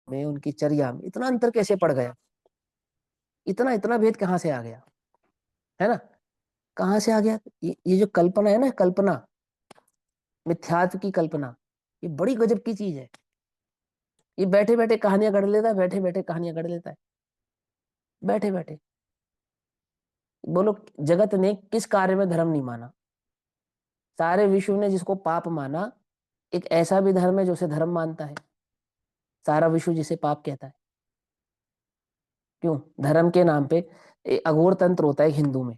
में, उनकी चर्या में इतना अंतर कैसे पड़ गया? इतना इतना भेद कहाँ से आ गया? है ना? कहाँ से आ गया? ये जो कल्पना है ना, कल्पना, मिथ्यात्व की कल्पना, ये बड़ी गजब की चीज है। ये बैठे बैठे कहानियां गढ़ लेता है, बैठे बैठे कहानियां गढ़ लेता है, बैठे बैठे। बोलो, जगत ने किस कार्य में धर्म नहीं माना? सारे विश्व ने जिसको पाप माना, एक ऐसा भी धर्म है जो उसे धर्म मानता है। सारा विश्व जिसे पाप कहता है। क्यों? धर्म के नाम पे अघोर तंत्र होता है हिंदू में।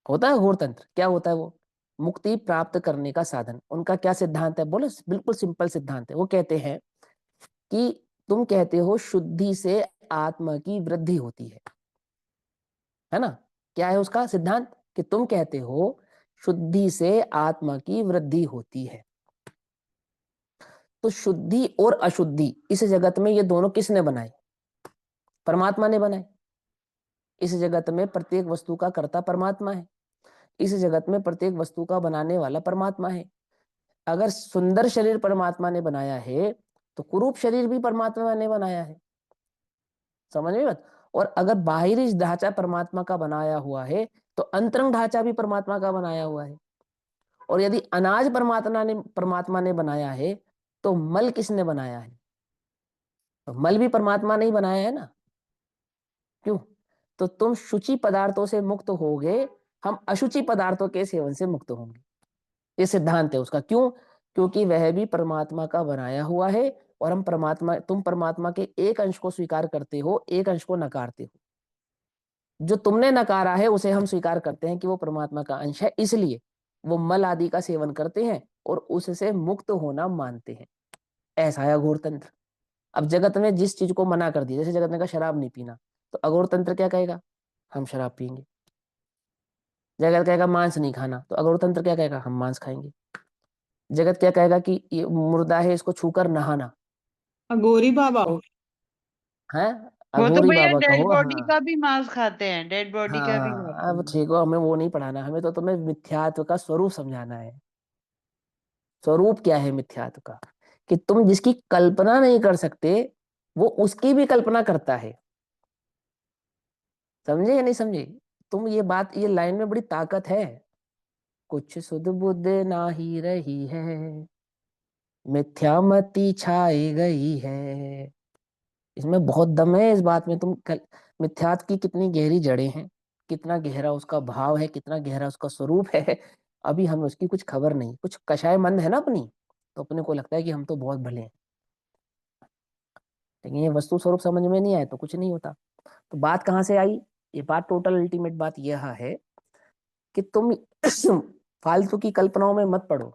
होता है अघोर तंत्र, क्या होता है वो? मुक्ति प्राप्त करने का साधन। उनका क्या सिद्धांत है? बोलो, बिल्कुल सिंपल सिद्धांत है। वो कहते हैं कि तुम कहते हो शुद्धि से आत्मा की वृद्धि होती है ना? क्या है उसका सिद्धांत? कि तुम कहते हो शुद्धि से आत्मा की वृद्धि होती है। तो शुद्धि और अशुद्धि इस जगत में, ये दोनों किसने बनाए? परमात्मा ने बनाए। इस जगत में प्रत्येक वस्तु का कर्ता परमात्मा है। इस जगत में प्रत्येक वस्तु का बनाने वाला परमात्मा है। अगर सुंदर शरीर परमात्मा ने बनाया है, तो कुरूप शरीर भी परमात्मा ने बनाया है। समझ में बात? और अगर बाहरी ढांचा परमात्मा का बनाया हुआ है, तो अंतरंग ढांचा भी परमात्मा का बनाया हुआ है। और यदि अनाज परमात्मा ने बनाया है, तो मल किसने बनाया है? तो मल भी परमात्मा ने ही बनाया है ना। क्यों? तो तुम शुचि पदार्थों से मुक्त होगे, हम अशुचि पदार्थों के सेवन से मुक्त होंगे। ये सिद्धांत है उसका। क्यों? क्योंकि वह भी परमात्मा का बनाया हुआ है, और तुम परमात्मा के एक अंश को स्वीकार करते हो, एक अंश को नकारते हो। जो तुमने नकारा है उसे हम स्वीकार करते हैं कि वो परमात्मा का अंश है, इसलिए वो मल आदि का सेवन करते हैं और उससे मुक्त होना मानते हैं। ऐसा है अघोर तंत्र। अब जगत में जिस चीज को मना कर दिया, जैसे जगत ने कहा शराब नहीं पीना, तो अघोर तंत्र क्या कहेगा? हम शराब पियेंगे। जगत कहेगा मांस नहीं खाना, तो अघोर तंत्र क्या कहेगा? हम मांस खाएंगे। जगत क्या कहेगा? कि ये मुर्दा है, इसको छूकर नहाना, अघोरी बाबा। तो है वो तो अघोरी भैया बाबा डेड कहो। बॉडी हाँ का भी मांस खाते हैं, डेड बॉडी का भी हाँ, खाते अब हैं। ठीक हो, हमें वो नहीं पढ़ाना, हमें तो तुम्हें मिथ्यात्व का स्वरूप समझाना है। स्वरूप क्या है मिथ्यात्व का? कि तुम जिसकी कल्पना नहीं कर सकते, वो उसकी भी कल्पना करता है। समझे या नहीं समझे? तुम ये बात, ये लाइन में बड़ी ताकत है। कुछ सुध बुध ना ही रही है, मिथ्यामति छाई गई है। इसमें बहुत दम है इस बात में। मिथ्यात्व की कितनी गहरी जड़ें हैं, कितना गहरा उसका भाव है, कितना गहरा उसका स्वरूप है, अभी हमें उसकी कुछ खबर नहीं। कुछ कषाय मंद है ना अपनी, तो अपने को लगता है कि हम तो बहुत भले हैं। लेकिन ये वस्तु स्वरूप समझ में नहीं आए तो कुछ नहीं होता। तो बात कहाँ से आई? ये बात टोटल अल्टीमेट बात यह है कि तुम फालतू की कल्पनाओं में मत पड़ो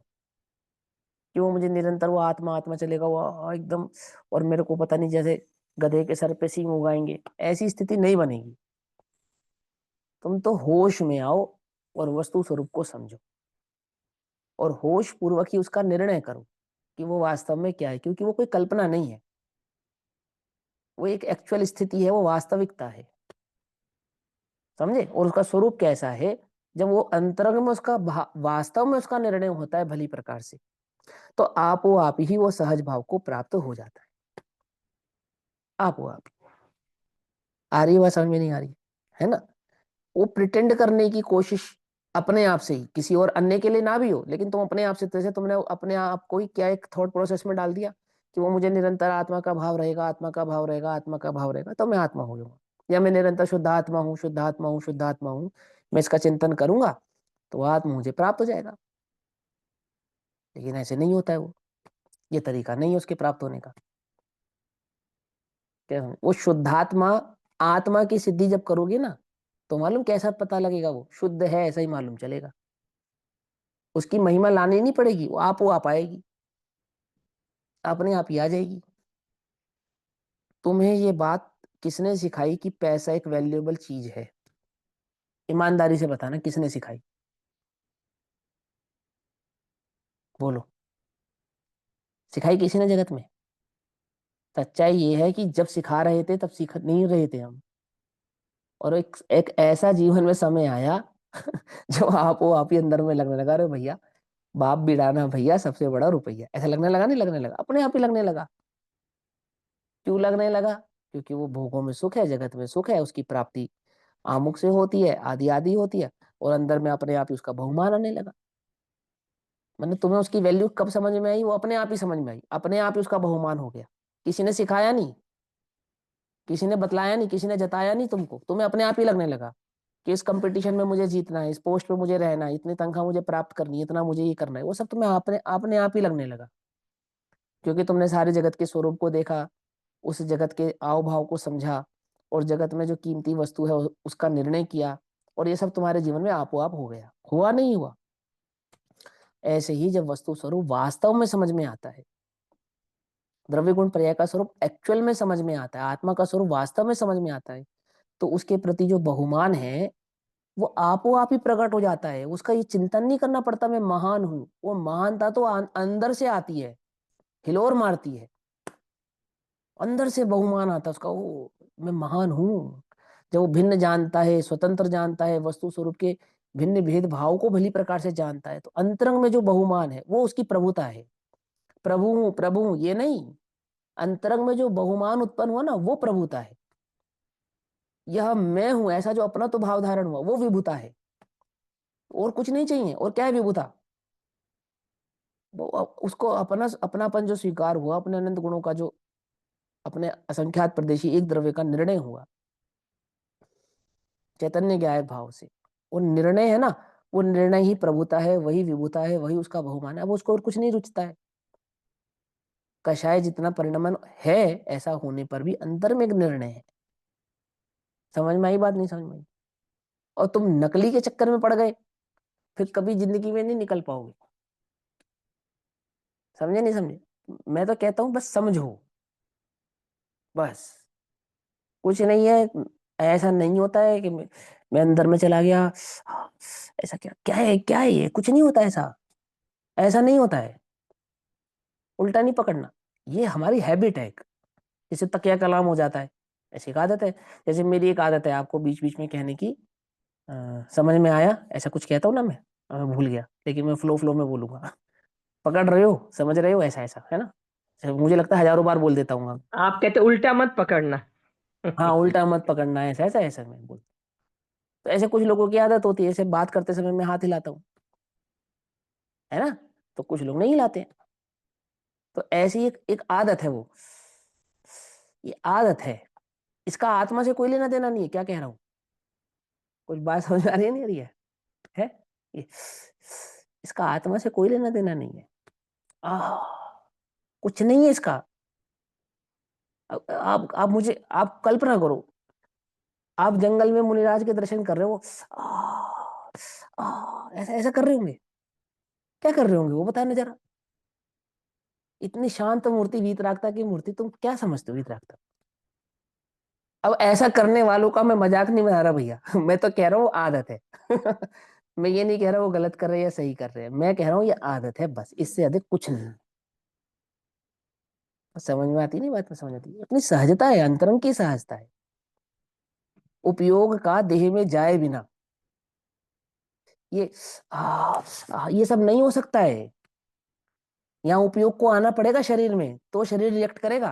कि वो मुझे निरंतर वो आत्मा आत्मा चलेगा, वो एकदम, और मेरे को पता नहीं, जैसे गधे के सर पे सींग उगाएंगे, ऐसी स्थिति नहीं बनेगी। तुम तो होश में आओ और वस्तु स्वरूप को समझो, और होश पूर्वक ही उसका निर्णय करो कि वो वास्तव में क्या है। क्योंकि वो कोई कल्पना नहीं है, वो एक एक्चुअल स्थिति है, वो वास्तविकता है। समझे? और उसका स्वरूप कैसा है? जब वो अंतरंग में उसका वास्तव में उसका निर्णय होता है भली प्रकार से, तो आप ही वो सहज भाव को प्राप्त हो जाता है। आप आ रही है बात समझ में? नहीं आ रही है ना? वो प्रिटेंड करने की कोशिश अपने आप से ही, किसी और अन्य के लिए ना भी हो, लेकिन तुम अपने आप से, जैसे तुमने अपने आप को ही क्या एक थॉट प्रोसेस में डाल दिया कि वो मुझे निरंतर आत्मा का भाव रहेगा, आत्मा का भाव रहेगा, आत्मा का भाव रहेगा, तो मैं आत्मा हो जाऊंगा। या मैं निरंतर शुद्ध आत्मा हूँ, शुद्ध आत्मा हूँ, शुद्ध आत्मा हूँ, मैं इसका चिंतन करूंगा तो आत्मा मुझे प्राप्त हो जाएगा। लेकिन ऐसे नहीं होता है वो, ये तरीका नहीं है उसके प्राप्त होने का। क्या वो शुद्धात्मा, आत्मा की सिद्धि जब करोगे ना, तो मालूम कैसा पता लगेगा? वो शुद्ध है ऐसा ही मालूम चलेगा। उसकी महिमा लानी नहीं पड़ेगी, वो आप आएगी, अपने आप ही आ जाएगी। तुम्हें ये बात किसने सिखाई कि पैसा एक वैल्यूएबल चीज है? ईमानदारी से बताना, किसने सिखाई? बोलो, सिखाई किसी ने जगत में? सच्चाई ये है कि जब सिखा रहे थे तब सीख नहीं रहे थे हम, और एक एक ऐसा जीवन में समय आया जो आप ही अंदर में लगने लगा, अरे भैया बाप बिड़ाना भैया सबसे बड़ा रुपया, ऐसा लगने लगा, नहीं लगने लगा, अपने आप ही लगने लगा। क्यों लगने लगा? क्योंकि वो भोगों में सुख है, जगत में सुख है, उसकी प्राप्ति आमुख से होती है, आदि आदि होती है, और अंदर में अपने आप ही उसका बहुमान आने लगा। मतलब तुम्हें उसकी वैल्यू कब समझ में आई? वो अपने आप ही समझ में आई, अपने आप ही उसका बहुमान हो गया। किसी ने सिखाया नहीं, किसी ने बतलाया नहीं, किसी ने जताया नहीं तुमको, तुम्हें अपने आप ही लगने लगा कि इस कंपटीशन में मुझे जीतना है, इस पोस्ट पे मुझे रहना है, इतनी तनख्वाह मुझे प्राप्त करनी है, इतना मुझे ये करना है। वो सब तुम्हें अपने अपने आप ही लगने लगा, क्योंकि तुमने सारे जगत के स्वरूप को देखा, उस जगत के आव भाव को समझा, और जगत में जो कीमती वस्तु है उसका निर्णय किया, और ये सब तुम्हारे जीवन में आपो आप हो गया। हुआ नहीं हुआ? ऐसे ही जब वस्तु स्वरूप वास्तव में समझ में आता है, द्रव्य गुण पर्याय का स्वरूप एक्चुअल में समझ में आता है, आत्मा का स्वरूप वास्तव में समझ में आता है, तो उसके प्रति जो बहुमान है वो आपो आप ही प्रकट हो जाता है। उसका ये चिंतन नहीं करना पड़ता मैं महान हूं, वो महानता तो अंदर से आती है, हिलोर मारती है, अंदर से बहुमान आता है उसका, वो मैं महान हूँ। जब वो भिन्न जानता है, स्वतंत्र जानता है, वस्तु स्वरूप के भिन्न भेद भाव को भली प्रकार से जानता है, तो अंतरंग में जो बहुमान है वो उसकी प्रभुता है। प्रभु हूं, प्रभु हूं ये नहीं, अंतरंग में जो बहुमान उत्पन्न हुआ ना वो प्रभुता है। यह मैं हूं ऐसा जो अपना तो भाव धारण हुआ वो विभुता है, और कुछ नहीं चाहिए। और क्या है विभुता? वो उसको अपना अपनापन जो स्वीकार हुआ, अपने अनंत गुणों का जो अपने असंख्यात प्रदेशी एक द्रव्य का निर्णय हुआ चैतन्य ज्ञायक भाव से, वो निर्णय है ना, वो निर्णय ही प्रभुता है, वही विभुता है, वही उसका बहुमान है। अब उसको और कुछ नहीं रुचता है। कषाय जितना परिणमन है, ऐसा होने पर भी अंतर में एक निर्णय है। समझ में आई बात? नहीं समझ में आई? और तुम नकली के चक्कर में पड़ गए, फिर कभी जिंदगी में नहीं निकल पाओगे। समझे नहीं समझे? मैं तो कहता हूं बस समझो, बस। कुछ नहीं है, ऐसा नहीं होता है कि मैं अंदर में चला गया, हाँ, ऐसा क्या क्या है, क्या है ये? कुछ नहीं होता ऐसा, ऐसा नहीं होता है। उल्टा नहीं पकड़ना, ये हमारी हैबिट है एक। जैसे तकिया कलाम हो जाता है, ऐसी एक आदत है। जैसे मेरी एक आदत है आपको बीच बीच में कहने की, समझ में आया ऐसा कुछ कहता हूँ ना मैं भूल गया, लेकिन मैं फ्लो फ्लो में बोलूंगा। पकड़ रहे हो, समझ रहे हो, ऐसा ऐसा है ना? जैसे मुझे लगता है हजारों बार बोल देता हूँ। आप कहते उल्टा मत पकड़ना। हाँ, उल्टा मत पकड़ना है, ऐसा ऐसा ऐसा मैं बोल। तो ऐसे कुछ लोगों की आदत होती है, ऐसे बात करते समय मैं हाथ हिलाता हूँ, है ना? तो कुछ लोग नहीं हिलाते। तो ऐसी एक एक आदत है वो, ये आदत है। इसका आत्मा से कोई लेना देना नहीं है, क्या कह रहा हूँ? कुछ बात समझ में आ रही है नहीं आ रही है? ये इसका आत्मा से कोई लेना देना नहीं है। आ, कुछ नहीं है इसका। आप मुझे आप कल्पना करो, आप जंगल में मुनिराज के दर्शन कर रहे हो, ऐसा ऐसा कर रहे होंगे, क्या कर रहे होंगे वो बताने जरा। इतनी शांत मूर्ति वीतरागता की मूर्ति, तुम क्या समझते हो वीतरागता? अब ऐसा करने वालों का मैं मजाक नहीं बना रहा भैया। मैं तो कह रहा हूँ आदत है। मैं ये नहीं कह रहा वो गलत कर रहे हैं या सही कर रहे हैं, मैं कह रहा हूँ ये आदत है, बस इससे अधिक कुछ नहीं। समझ में आती नहीं बात? में समझ आती है, अपनी सहजता है, अंतरंग की सहजता है, उपयोग का देह में जाए बिना। ये ये सब नहीं हो सकता है। यहाँ उपयोग को आना पड़ेगा शरीर में, तो शरीर रिएक्ट करेगा।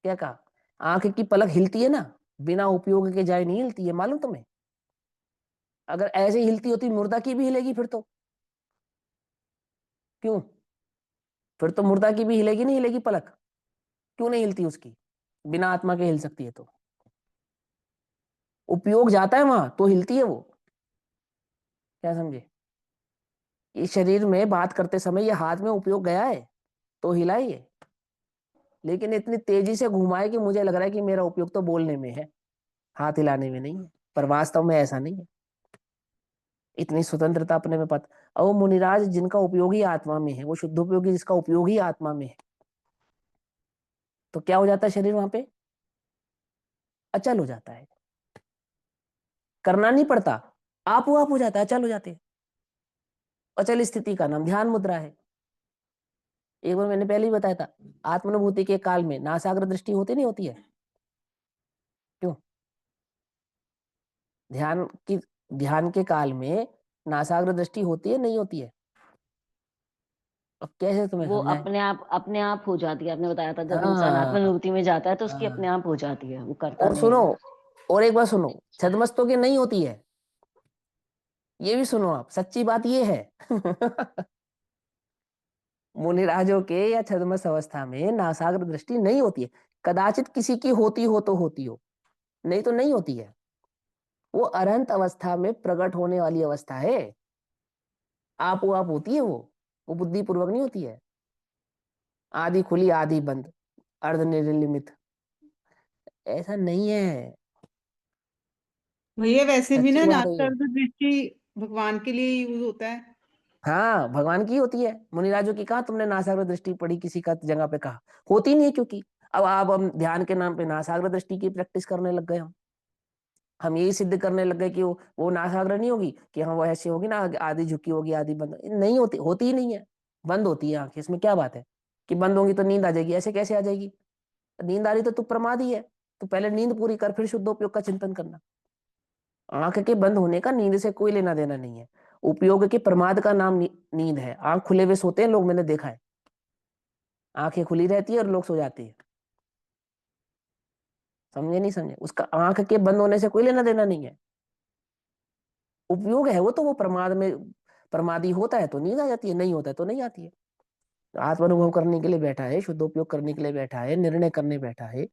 क्या कहा? आंख की पलक हिलती है ना, बिना उपयोग के जाए नहीं हिलती है, मालूम तुम्हें? अगर ऐसे हिलती होती मुर्दा की भी हिलेगी फिर तो। क्यों? फिर तो मुर्दा की भी हिलेगी, नहीं हिलेगी पलक? क्यों नहीं हिलती उसकी? बिना आत्मा के हिल सकती है तो। उपयोग जाता है वहां तो हिलती है वो। क्या समझे? इस शरीर में बात करते समय ये हाथ में उपयोग गया है तो हिला ही है, लेकिन इतनी तेजी से घुमाए कि मुझे लग रहा है कि मेरा उपयोग तो बोलने में है, हाथ हिलाने में नहीं है। पर वास्तव में ऐसा नहीं है। इतनी स्वतंत्रता अपने में पता। और वो मुनिराज जिनका उपयोग ही आत्मा में है, वो शुद्ध उपयोगी जिसका उपयोग ही आत्मा में है, तो क्या हो जाता है शरीर वहां पे? अचल हो जाता है। करना नहीं पड़ता, आप हो जाता है, अचल हो जाते हैं। अचल स्थिति का नाम ध्यान मुद्रा है। एक बार मैंने पहले ही बताया था, आत्मानुभूति के काल में नासाग्र दृष्टि होती नहीं होती है? क्यों? ध्यान की, ध्यान के काल में नासाग्र दृष्टि होती है नहीं होती है? अब कैसे तुम्हें वो समझाएं? अपने आप हो जाती है। आपने बताया था जब इंसान हाँ आत्मविभूति में जाता है तो उसकी हाँ। अपने आप हो जाती है, वो करता और नहीं सुनो, है। और एक बात सुनो, छद्मस्तों की नहीं होती है, ये भी सुनो आप, सच्ची बात ये है। मुनिराजों के या छद्मस्त अवस्था में नासाग्र दृष्टि नहीं होती है। कदाचित किसी की होती हो तो होती हो, नहीं तो नहीं होती है। वो अरहंत अवस्था में प्रकट होने वाली अवस्था है। आप वो आप होती है वो बुद्धि पूर्वक नहीं होती है। आधी खुली आधी बंद, अर्ध निर्लिमित, ऐसा नहीं है। भैया वैसे भी सच्ची ना बात है ये। नासार्थ दृष्टि भगवान के लिए यूज होता है। हाँ, भगवान की होती है। मुनिराजों की कहा तुमने नासाग्र दृष्टि पढ़ी किसी का जगह पे? कहा होती नहीं है, क्योंकि अब आप हम ध्यान के नाम पे नासाग्र दृष्टि की प्रैक्टिस करने लग गए। हम यही सिद्ध करने लग गए कि वो नासाग्र नहीं होगी, कि हाँ वो ऐसी होगी ना, आधी झुकी होगी आधी बंद, नहीं होती, होती ही नहीं है। बंद होती है आंखें, इसमें क्या बात है कि बंद होंगी तो नींद आ जाएगी? ऐसे कैसे आ जाएगी? नींद आ रही तो तू प्रमाद ही है। तो पहले नींद पूरी कर, फिर शुद्ध उपयोग का चिंतन करना। आंख के बंद होने का नींद से कोई लेना देना नहीं है। उपयोग के प्रमाद का नाम नींद है। आंख खुले हुए सोते हैं लोग, मैंने देखा है। आंखें खुली रहती है और लोग सो जाते हैं। समझे नहीं समझे? उसका आंख के बंद होने से कोई लेना देना नहीं है। उपयोग है वो प्रमाद में, प्रमादी होता है तो नींद आ जाती है, नहीं होता है तो नहीं आती है। तो आत्म अनुभव करने के लिए बैठा है, शुद्ध उपयोग करने के लिए बैठा है, निर्णय करने बैठा है,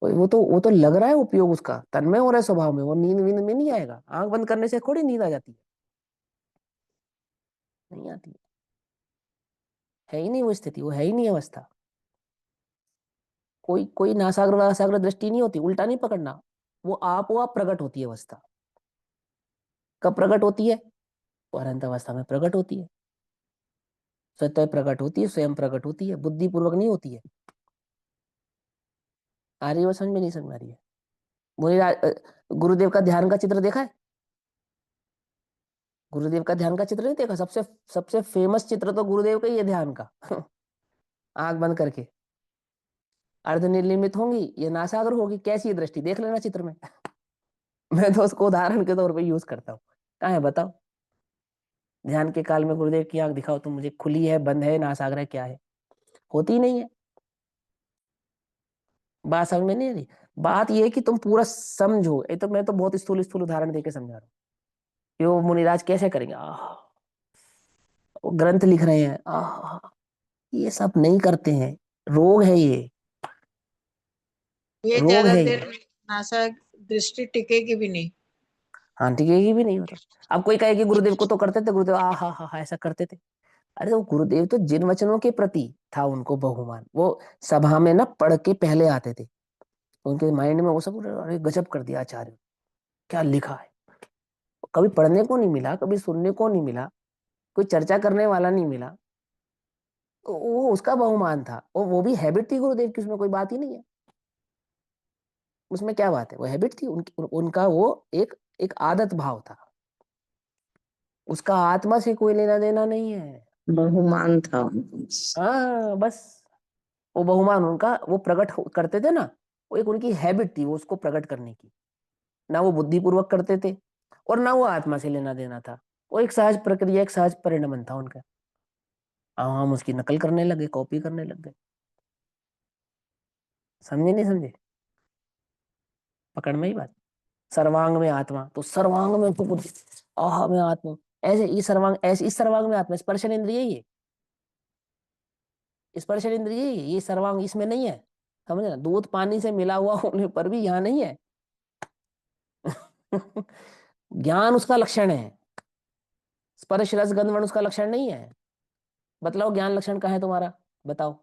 वो तो लग रहा है उपयोग उसका, तन्मय हो रहा है स्वभाव में, वो नींद वींद में नहीं आएगा। आंख बंद करने से थोड़ी नींद आ जाती है, नहीं आती है ही नहीं वो स्थिति, वो है ही नहीं अवस्था। कोई कोई नासाग्र वासाग्र दृष्टि नहीं होती, उल्टा नहीं पकड़ना। वो आप प्रकट होती है अवस्था। कब प्रकट होती है? वो अनंत अवस्था में प्रकट होती है। स्वतः प्रकट होती है, स्वयं प्रकट होती है, बुद्धि पूर्वक नहीं होती है। आ रही है वो समझ में? नहीं समझ में आ रही है? गुरुदेव का ध्यान का चित्र देखा है? गुरुदेव का ध्यान का चित्र नहीं देखा? सबसे सबसे फेमस चित्र तो गुरुदेव का ही है ध्यान का। आंख बंद करके अर्ध निर्लिमित होंगी ये नासागर होगी, कैसी है दृष्टि देख लेना चित्र में। मैं तो उसको उदाहरण के तौर पे यूज करता हूँ। कहाँ है बताओ? ध्यान के काल में गुरुदेव की आंख दिखाओ तुम मुझे, खुली है, बंद है, नासागर है, क्या है? होती ही नहीं है। बात समझ में नहीं आ रही? बात ये है कि तुम पूरा समझो। ये तो मैं तो बहुत स्थूल स्थूल उदाहरण देके समझा रहा हूँ कि वो मुनिराज कैसे करेंगे। वो ग्रंथ लिख रहे हैं, ये सब नहीं करते हैं। रोग है ये, ये रोग ज्यादा है देर ये। नासा दृष्टि टिकेगी भी नहीं। हाँ, टिकेगी भी नहीं होता। अब कोई कहे कि गुरुदेव को तो करते थे, गुरुदेव हा ऐसा करते थे। अरे वो गुरुदेव तो जिन वचनों के प्रति था उनको बहुमान, वो सभा में ना पढ़ के पहले आते थे, उनके माइंड में वो सब, अरे गजब कर दिया आचार्य, क्या लिखा है। कभी पढ़ने को नहीं मिला, कभी सुनने को नहीं मिला, कोई चर्चा करने वाला नहीं मिला, तो वो उसका बहुमान था। और वो भी हैबिट थी गुरुदेव की, उसमें कोई बात ही नहीं है। उसमें क्या बात है? वो हैबिट थी उनकी, उनका वो एक एक आदत भाव था। उसका आत्मा से कोई लेना देना नहीं है। बहुमान था। हाँ बस, वो बहुमान उनका, वो प्रकट करते थे ना, वो एक उनकी हैबिट थी वो उसको प्रकट करने की। ना वो बुद्धिपूर्वक करते थे और ना वो आत्मा से लेना देना था। वो एक सहज प्रक्रिया, एक सहज परिणमन था उनका। हम उसकी नकल करने लगे, कॉपी करने लग गए। समझे नहीं समझे? पकड़ में ही बात। सर्वांग में आत्मा, तो सर्वांग में तो कुछ, आह में आत्मा, ऐसे ये सर्वांग, ऐसे इस सर्वांग में आत्मा, स्पर्शन इंद्रिय ये, स्पर्शन इंद्रिय ये सर्वांग इसमें नहीं है। समझ ना? दूध पानी से मिला हुआ होने पर भी यहाँ नहीं है। ज्ञान उसका लक्षण है, स्पर्श रस गंध वर्ण उसका लक्षण नहीं है। बतलाओ ज्ञान लक्षण कहाँ है तुम्हारा? बताओ।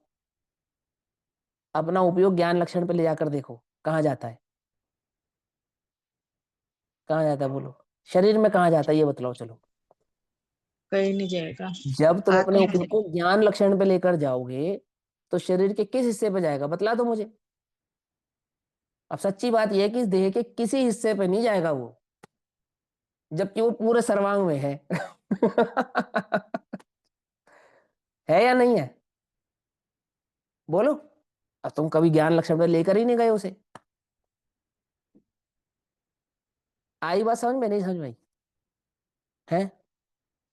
अपना उपयोग ज्ञान लक्षण पे ले जाकर देखो, कहाँ जाता है? कहाँ जाता है बोलो? शरीर में कहाँ जाता है ये बतलाओ चलो। कहीं नहीं जाएगा। जब तुम अपने आत्मा उपयोग को ज्ञान लक्षण पे लेकर जाओगे तो शरीर के किस हिस्से पे जाएगा? बतला दो मुझे। अब सच्ची बात यह है कि इस देह के किसी हिस्से पे नहीं जाएगा वो, जबकि वो पूरे सर्वांग में है। है या नहीं है? बोलो। अब तुम कभी ज्ञान लक्षण पे लेकर ही नहीं गए उसे। आई बात समझ में? नहीं समझ में आई है?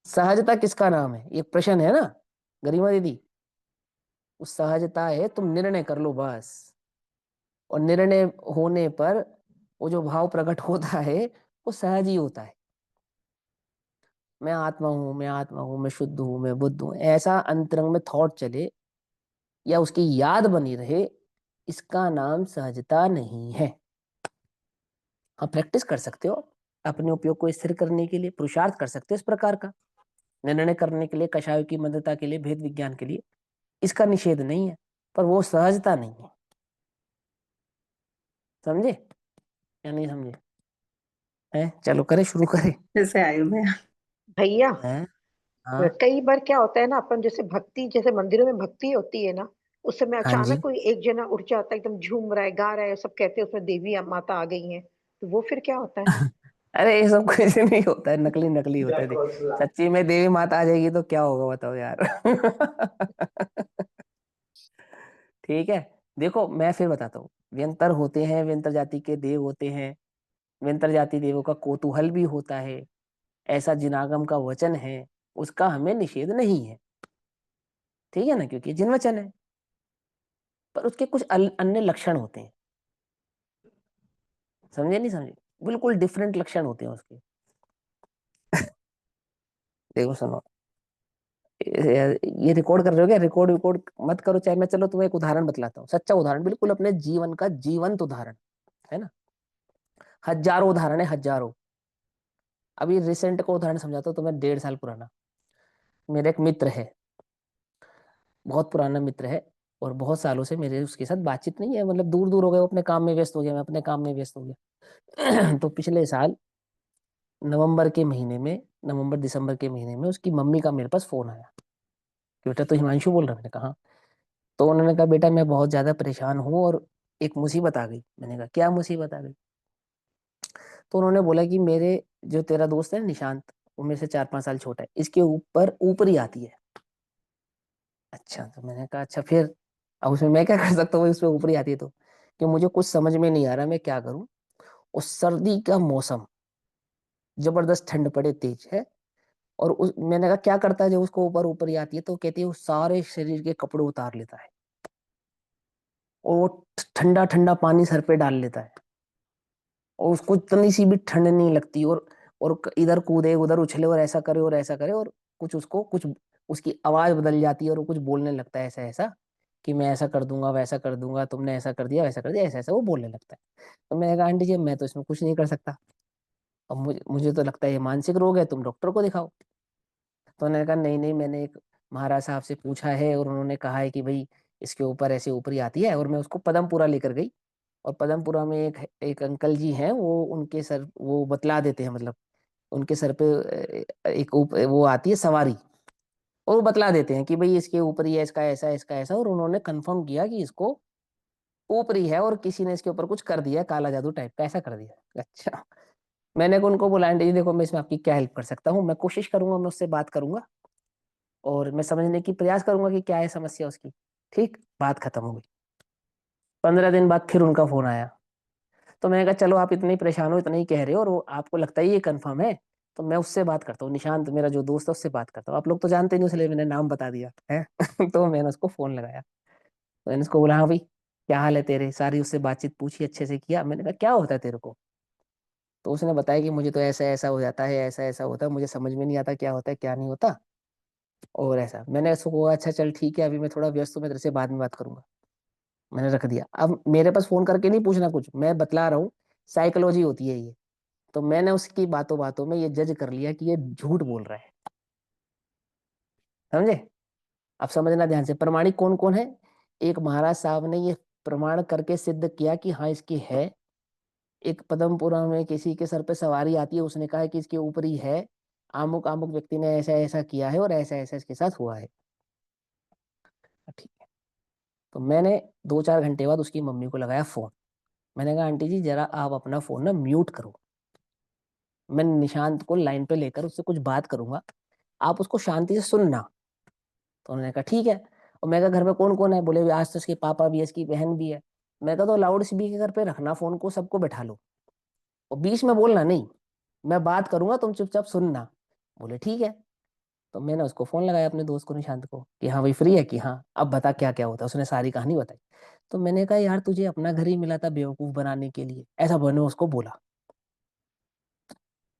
सहजता किसका नाम है? ये प्रश्न है ना। गरिमा दीदी, वो सहजता है, तुम निर्णय कर लो बस, और निर्णय होने पर वो जो भाव प्रकट होता है वो सहज ही होता है। मैं आत्मा हूँ, मैं आत्मा हूँ, मैं शुद्ध हूँ, मैं बुद्ध हूँ, ऐसा अंतरंग में थॉट चले या उसकी याद बनी रहे, इसका नाम सहजता नहीं है। हाँ, प्रैक्टिस कर सकते हो अपने उपयोग को स्थिर करने के लिए, पुरुषार्थ कर सकते हो इस प्रकार का, निर्णय करने के लिए, कषायों की मददता के लिए, भेद विज्ञान के लिए, इसका निषेध नहीं है, पर वो सहजता नहीं है। समझे या नहीं समझे? है, चलो करें, शुरू करें। जैसे आयु में भैया, है, हाँ, कई बार क्या होता है ना, अपन जैसे भक्ति, जैसे मंदिरों में भक्ति होती है ना, उस समय हाँ जी। अचानक कोई एक जना उठ जाता है, एकदम झूम रहा है, गा रहा है, सब कहते हैं उसमें देवी माता आ गई है, तो वो फिर क्या होता है? अरे ये सब कुछ नहीं होता है, नकली नकली होता है। सच्ची में देवी माता आ जाएगी तो क्या होगा बताओ यार। ठीक है, देखो मैं फिर बताता हूँ, व्यंतर होते हैं, व्यंतर जाति के देव होते हैं, व्यंतर जाति देवों का कौतूहल भी होता है, ऐसा जिनागम का वचन है, उसका हमें निषेध नहीं है, ठीक है ना, क्योंकि जिन वचन है, पर उसके कुछ अन्य लक्षण होते हैं। समझे नहीं समझे? बिल्कुल डिफरेंट लक्षण होते हैं उसके। देखो सुनो, ये रिकॉर्ड कर रहे हो क्या? रिकॉर्ड रिकॉर्ड मत करो, चाहे मैं, चलो तुम्हें एक उदाहरण बतलाता हूँ, सच्चा उदाहरण, बिल्कुल अपने जीवन का जीवंत उदाहरण है ना। हजारों उदाहरण है, हजारों। अभी रिसेंट को उदाहरण समझाता हूँ तुम्हें, 1.5 साल पुराना। मेरा एक मित्र है, बहुत पुराना मित्र है, और बहुत सालों से मेरे उसके साथ बातचीत नहीं है, मतलब दूर दूर हो गए, वो अपने काम में व्यस्त हो गया, मैं अपने काम में व्यस्त हो गया। तो पिछले साल नवंबर के महीने में, नवंबर दिसंबर के महीने में उसकी मम्मी का मेरे पास फोन आया कि बेटा तो हिमांशु बोल रहा है। मैंने कहा हाँ। तो उन्होंने कहा बेटा मैं बहुत ज्यादा परेशान हूँ और एक मुसीबत आ गई। मैंने कहा क्या मुसीबत आ गई? तो उन्होंने बोला कि मेरे जो तेरा दोस्त है निशांत, वो मेरे से 4-5 साल छोटा है, इसके ऊपर ऊपरी आती है। अच्छा, तो मैंने कहा अच्छा फिर, अब उसमें मैं क्या कर सकता हूँ, उसमें ऊपरी आती है तो, कि मुझे कुछ समझ में नहीं आ रहा मैं क्या करूँ। और सर्दी का मौसम, जबरदस्त ठंड पड़े, तेज है, और मैंने कहा क्या करता है जब उसको ऊपर ऊपरी आती है? तो कहती है वो सारे शरीर के कपड़े उतार लेता है और वो ठंडा ठंडा पानी सर पे डाल लेता है, और उसको इतनी सी भी ठंड नहीं लगती, और इधर कूदे उधर उछले और ऐसा करे और ऐसा करे, और कुछ उसको कुछ उसकी आवाज बदल जाती है और वो कुछ बोलने लगता है ऐसा ऐसा, कि मैं ऐसा कर दूंगा, वैसा कर दूंगा, तुमने ऐसा कर दिया, वैसा कर दिया, ऐसा ऐसा वो बोलने लगता है। तो मैंने कहा आंटी जी मैं तो इसमें कुछ नहीं कर सकता, अब मुझे मुझे तो लगता है ये मानसिक रोग है, तुम डॉक्टर को दिखाओ। तो उन्होंने कहा नहीं नहीं, मैंने एक महाराज साहब से पूछा है और उन्होंने कहा है कि भाई इसके ऊपर ऐसे ऊपरी आती है। और मैं उसको पदमपुरा लेकर गई, और पदमपुरा में एक अंकल जी हैं, वो उनके सर वो बतला देते हैं, मतलब उनके सर पे एक वो आती है सवारी, और वो बतला देते हैं कि भाई इसके ऊपरी है, इसका ऐसा, इसका ऐसा, और उन्होंने कंफर्म किया कि इसको ऊपरी है, और किसी ने इसके ऊपर कुछ कर दिया, काला जादू टाइप का ऐसा कर दिया। अच्छा, मैंने उनको बोला आंटी जी देखो मैं इसमें आपकी क्या हेल्प कर सकता हूँ, मैं कोशिश करूंगा, मैं उससे बात करूंगा और मैं समझने की प्रयास करूंगा कि क्या है समस्या उसकी। ठीक, बात खत्म हो गई। 15 दिन बाद फिर उनका फोन आया। तो मैंने कहा चलो आप इतने परेशान हो, इतना ही कह रहे हो, और वो आपको लगता है ये कंफर्म है, तो मैं उससे बात करता हूँ, निशांत मेरा जो दोस्त है उससे बात करता हूँ। आप लोग तो जानते नहीं इसलिए मैंने नाम बता दिया है। तो मैंने उसको फोन लगाया, तो मैंने उसको बोला हाँ भाई क्या हाल है तेरे, सारी उससे बातचीत पूछी, अच्छे से किया। मैंने कहा क्या होता है तेरे को? तो उसने बताया कि मुझे तो ऐसा ऐसा हो जाता है, ऐसा ऐसा होता है, मुझे समझ में नहीं आता क्या होता है क्या नहीं होता, और ऐसा। मैंने उसको कहा अच्छा चल ठीक है, अभी मैं थोड़ा व्यस्त हूँ, मैं तेरे से बाद में बात करूंगा। मैंने रख दिया। अब मेरे पास फोन करके नहीं पूछना कुछ, मैं बतला रहा हूँ, साइकोलॉजी होती है ये। तो मैंने उसकी बातों बातों में ये जज कर लिया कि ये झूठ बोल रहा है। समझे? अब समझना ध्यान से, प्रमाणिक कौन कौन है? एक महाराज साहब ने ये प्रमाण करके सिद्ध किया कि हाँ इसकी है। एक पदमपुरा में किसी के सर पे सवारी आती है, उसने कहा है कि इसके ऊपर ही है, अमुक अमुक व्यक्ति ने ऐसा ऐसा किया है और ऐसा ऐसा इसके साथ हुआ है। ठीक है, तो मैंने 2-4 घंटे बाद उसकी मम्मी को लगाया फोन। मैंने कहा आंटी जी जरा आप अपना फोन ना म्यूट करो, मैं निशांत को लाइन पे लेकर उससे कुछ बात करूंगा, आप उसको शांति से सुनना। तो उन्होंने कहा ठीक है। और मैं कहा घर में कौन कौन है? बोले आज तो उसके पापा भी है, इसकी बहन भी है। मैं कहा तो लाउड स्पीकर पे रखना फोन को, सबको बैठा लो, और बीच में बोलना नहीं, मैं बात करूंगा तुम चुपचाप सुनना। बोले ठीक है। तो मैंने उसको फोन लगाया अपने दोस्त को निशांत को कि हाँ भाई फ्री है, कि हाँ अब बता क्या क्या होता है। उसने सारी कहानी बताई। तो मैंने कहा यार तुझे अपना घर ही मिला था बेवकूफ बनाने के लिए, ऐसा मैंने उसको बोला।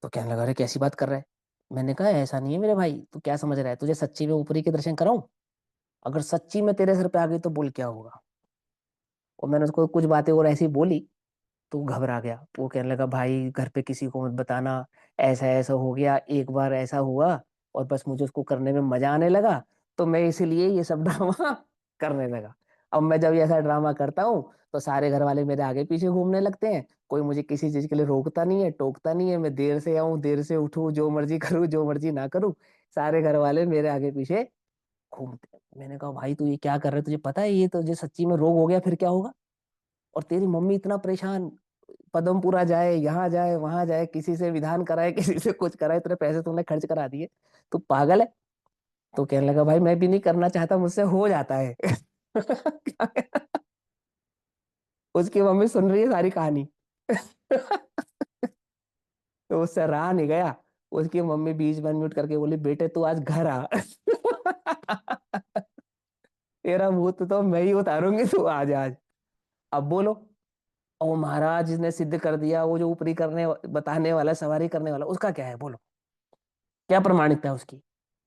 तो कहने लगा अरे कैसी बात कर रहा है। मैंने कहा ऐसा नहीं है मेरे भाई, तू क्या समझ रहा है, तुझे सच्ची में ऊपरी के दर्शन कराऊं? अगर सच्ची में तेरे सर पे आ गई तो बोल क्या होगा। और मैंने उसको कुछ बातें और ऐसी बोली तो वो घबरा गया। वो कहने लगा भाई घर पे किसी को मत बताना, ऐसा ऐसा हो गया, एक बार ऐसा हुआ और बस मुझे उसको करने में मजा आने लगा, तो मैं इसीलिए ये सब ड्रामा करने लगा। अब मैं जब ये ऐसा ड्रामा करता हूँ तो सारे घर वाले मेरे आगे पीछे घूमने लगते हैं, कोई मुझे किसी चीज के लिए रोकता नहीं है, टोकता नहीं है। मैं देर से आऊं, देर से उठूं, जो मर्जी करूं, जो मर्जी ना करूं, सारे घर वाले मेरे आगे पीछे घूमते हैं। मैंने कहा भाई तू ये क्या कर रहा है, तुझे पता है ये तो जो सच्ची में रोग हो गया फिर क्या होगा? और तेरी मम्मी इतना परेशान, पदमपुरा जाए, यहाँ जाए, वहां जाए, किसी से विधान कराए, किसी से कुछ कराए, तेरे पैसे तुमने खर्च करा दिए, तू पागल है। तो कहने लगा भाई मैं भी नहीं करना चाहता, मुझसे हो जाता है। उसकी मम्मी सुन रही है सारी कहानी। तो उससे रहा नहीं गया। उसकी मम्मी बीच में म्यूट करके बोली बेटे तू आज घर आ। तेरा भूत तो मैं ही उतारूंगी, तू आज आज। अब बोलो। और महाराज ने सिद्ध कर दिया, वो जो ऊपरी करने बताने वाला, सवारी करने वाला, उसका क्या है बोलो? क्या प्रमाणिकता है उसकी?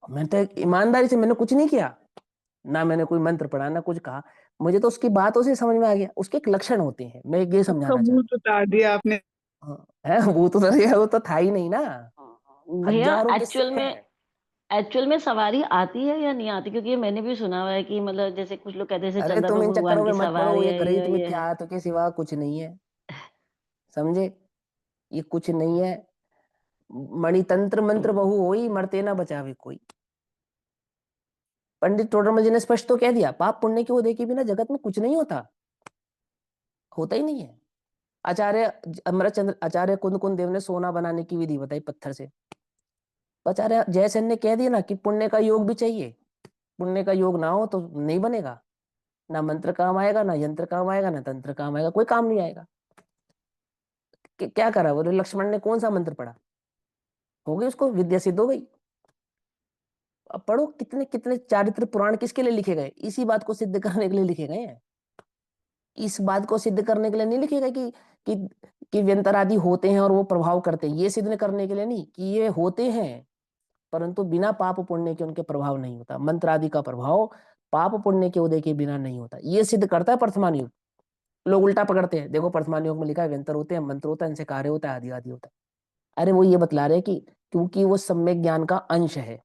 मैं तो ईमानदारी से, मैंने कुछ नहीं किया, ना मैंने कोई मंत्र पढ़ा ना कुछ कहा। मुझे तो उसकी बातों से समझ में आ गया उसके एक लक्षण होते हैं, मैं ये उसका समझाना भूत चाहता उतार दिया आपने। हूँ। है वो तो था ही नहीं ना। भैया हजारों किस्से हैं। एक्चुअल में सवारी आती है या नहीं आती? क्योंकि ये मैंने भी सुना हुआ है कि मतलब जैसे कुछ लोग कहते हैं जैसे अरे चंद्र तुम पे इन भगवान चक्करों में की मत पड़ो, सवारी ये है, गणित ये है। मिथ्यात्व के सिवा कुछ नहीं है, समझे? ये कुछ नहीं है। मणितंत्र मंत्र बहु होई, मरते ना बचावे कोई। पंडित टोडरमल जी ने स्पष्ट तो कह दिया, पाप पुण्य की ओर के बिना जगत में कुछ नहीं होता, होता ही नहीं है। आचार्य अमरचंद्र, आचार्य कुंद कुंद देव ने सोना बनाने की विधि बताई पत्थर से। आचार्य जयसेन ने कह दिया ना कि पुण्य का योग भी चाहिए, पुण्य का योग ना हो तो नहीं बनेगा, ना मंत्र काम आएगा, ना यंत्र काम आएगा, ना तंत्र काम आएगा, कोई काम नहीं आएगा। क्या करा बोले लक्ष्मण ने, कौन सा मंत्र पढ़ा, हो गई उसको विद्या सिद्ध हो गई। अब पढ़ो कितने कितने चारित्र पुराण किसके लिए लिखे गए, इसी बात को सिद्ध करने के लिए लिखे गए हैं। इस बात को सिद्ध करने के लिए नहीं लिखे गए कि कि व्यंतर आदि होते हैं और वो प्रभाव करते हैं, ये सिद्ध करने के लिए नहीं कि ये होते हैं परंतु बिना पाप पुण्य के उनके प्रभाव नहीं होता। मंत्र आदि का प्रभाव पाप पुण्य के उदय के बिना नहीं होता, ये सिद्ध करता है वर्तमान युग। लोग उल्टा पकड़ते हैं, देखो वर्तमान युग में लिखा है व्यंतर होते हैं, मंत्र होता है, इनसे कार्य होता है, आदि आदि होता है। अरे वो ये बतला रहे हैं कि क्योंकि वो सम्यक ज्ञान का अंश है,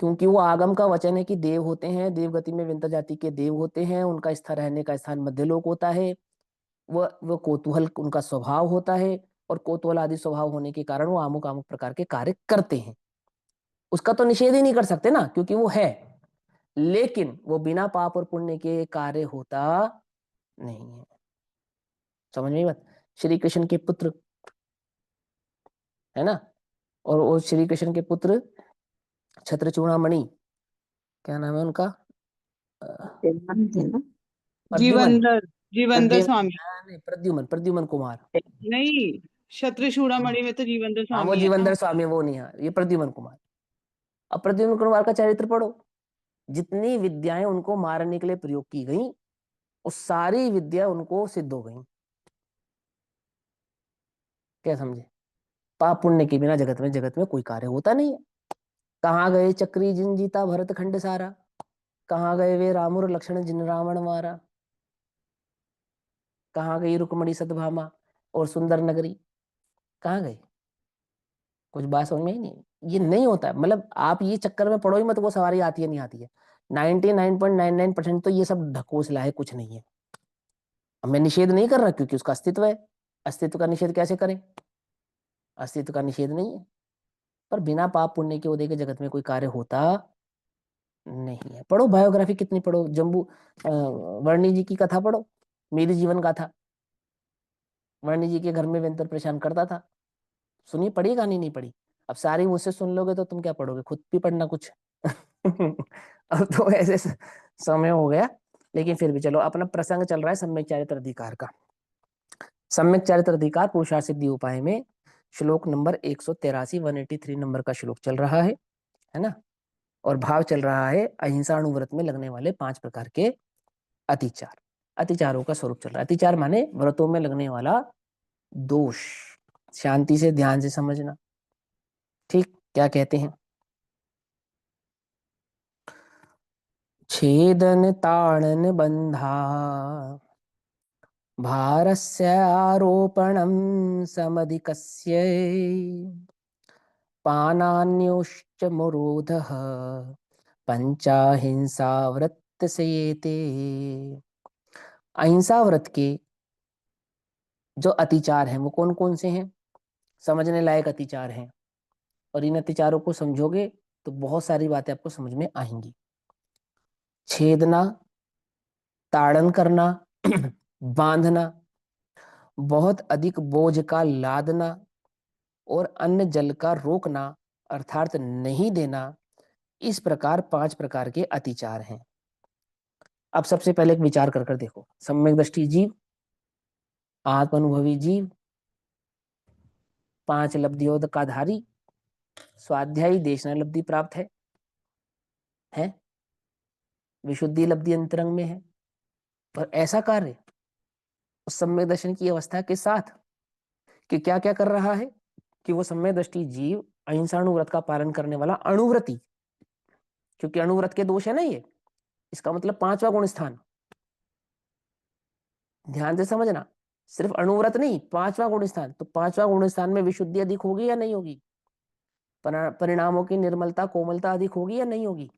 क्योंकि वो आगम का वचन है कि देव होते हैं, देव गति में व्यंतर जाति के देव होते हैं, उनका स्थिर रहने का स्थान मध्यलोक होता है, वो कौतूहल उनका स्वभाव होता है, और कौतूहल आदि स्वभाव होने के कारण वो अमुक अमुक प्रकार के कार्य करते हैं। उसका तो निषेध ही नहीं कर सकते ना, क्योंकि वो है, लेकिन वो बिना पाप और पुण्य के कार्य होता नहीं है। समझ में बात? श्री कृष्ण के पुत्र है ना, और वो श्री कृष्ण के पुत्र छत्रचूड़ामणि, क्या नाम है उनका? प्रद्युमन, जीवंदर, जीवंदर प्रद्युमन, स्वामी। नहीं प्रद्युमन, प्रद्युमन कुमार। नहीं, शत्रु हाँ चूड़ामणि में तो जीवंदर हाँ, वो स्वामी है ना। जीवनधर स्वामी, वो नहीं, हाँ ये प्रद्युमन कुमार। अब प्रद्युमन कुमार का चरित्र पढ़ो, जितनी विद्याएं उनको मारने के लिए प्रयोग की गई, वो सारी विद्या उनको सिद्ध हो गई। क्या समझे? पाप पुण्य के बिना जगत में कोई कार्य होता नहीं है। कहाँ गए चक्री जिन जीता भरत खंड सारा, कहाँ गए वे रामुर लक्ष्मण जिन रावण मारा, कहाँ गई रुक्मणी सतभामा और सुंदर नगरी, कहाँ गए? कुछ बात समझ में ही नहीं, ये नहीं होता है। मतलब आप ये चक्कर में पड़ो ही मत, वो सवारी आती है नहीं आती है, 99.99% तो ये सब ढकोसला है, कुछ नहीं है। अब मैं निषेध नहीं कर रहा क्योंकि उसका अस्तित्व है, अस्तित्व का निषेध कैसे करें? अस्तित्व का निषेध नहीं है, पर बिना पाप पुण्य के उदय के जगत में कोई कार्य होता नहीं है। पढ़ो बायोग्राफी कितनी पढ़ो, जम्बू वर्णी जी की कथा पढ़ो, मेरी जीवन गाथा। वर्णी जी के घर में व्यंतर परेशान करता था, सुनी, पढ़ी कहानी? नहीं पढ़ी? अब सारी मुझसे सुन लोगे तो तुम क्या पढ़ोगे, खुद भी पढ़ना कुछ। अब तो ऐसे समय हो गया, लेकिन फिर भी चलो, अपना प्रसंग चल रहा है सम्यक चारित्र अधिकार का। सम्यक चारित्र अधिकार पुरुषार्थ सिद्धि उपाय में श्लोक नंबर 183 183 नंबर का श्लोक चल रहा है। है ना। और भाव चल रहा है अहिंसा अणुव्रत में लगने वाले 5 प्रकार के अतिचार। अतिचारों का स्वरूप चल रहा है। अतिचार माने व्रतों में लगने वाला दोष। शांति से ध्यान से समझना। ठीक, क्या कहते हैं? छेदन ताड़न बंधा भारस्य आरोपणं समधिकस्य पानान्योश्च मुरोधः पंचाहिंसा व्रत सेयते। अहिंसा व्रत के जो अतिचार हैं वो कौन कौन से हैं? समझने लायक अतिचार हैं, और इन अतिचारों को समझोगे तो बहुत सारी बातें आपको समझ में आएंगी। छेदना, ताड़न करना, बांधना, बहुत अधिक बोझ का लादना और अन्न जल का रोकना अर्थात नहीं देना, इस प्रकार 5 प्रकार के अतिचार हैं। अब सबसे पहले एक विचार कर देखो। सम्यक दृष्टि जीव, आत्म अनुभवी जीव, 5 लब्धियों का धारी, स्वाध्यायी देशना लब्धि प्राप्त है, विशुद्धि लब्धि अंतरंग में है, और ऐसा कार्य उस सम्यक दर्शन की अवस्था के साथ कि क्या क्या कर रहा है कि वो सम्यक दृष्टि जीव अहिंसा अणुव्रत का पालन करने वाला अणुव्रती, क्योंकि अणुव्रत के दोष है ना ये, इसका मतलब 5वां गुण स्थान। ध्यान से समझना, सिर्फ अणुव्रत नहीं, 5वां गुण स्थान। तो 5वां गुण स्थान में विशुद्धि अधिक होगी या नहीं होगी? परिणामों की निर्मलता कोमलता अधिक होगी या नहीं होगी?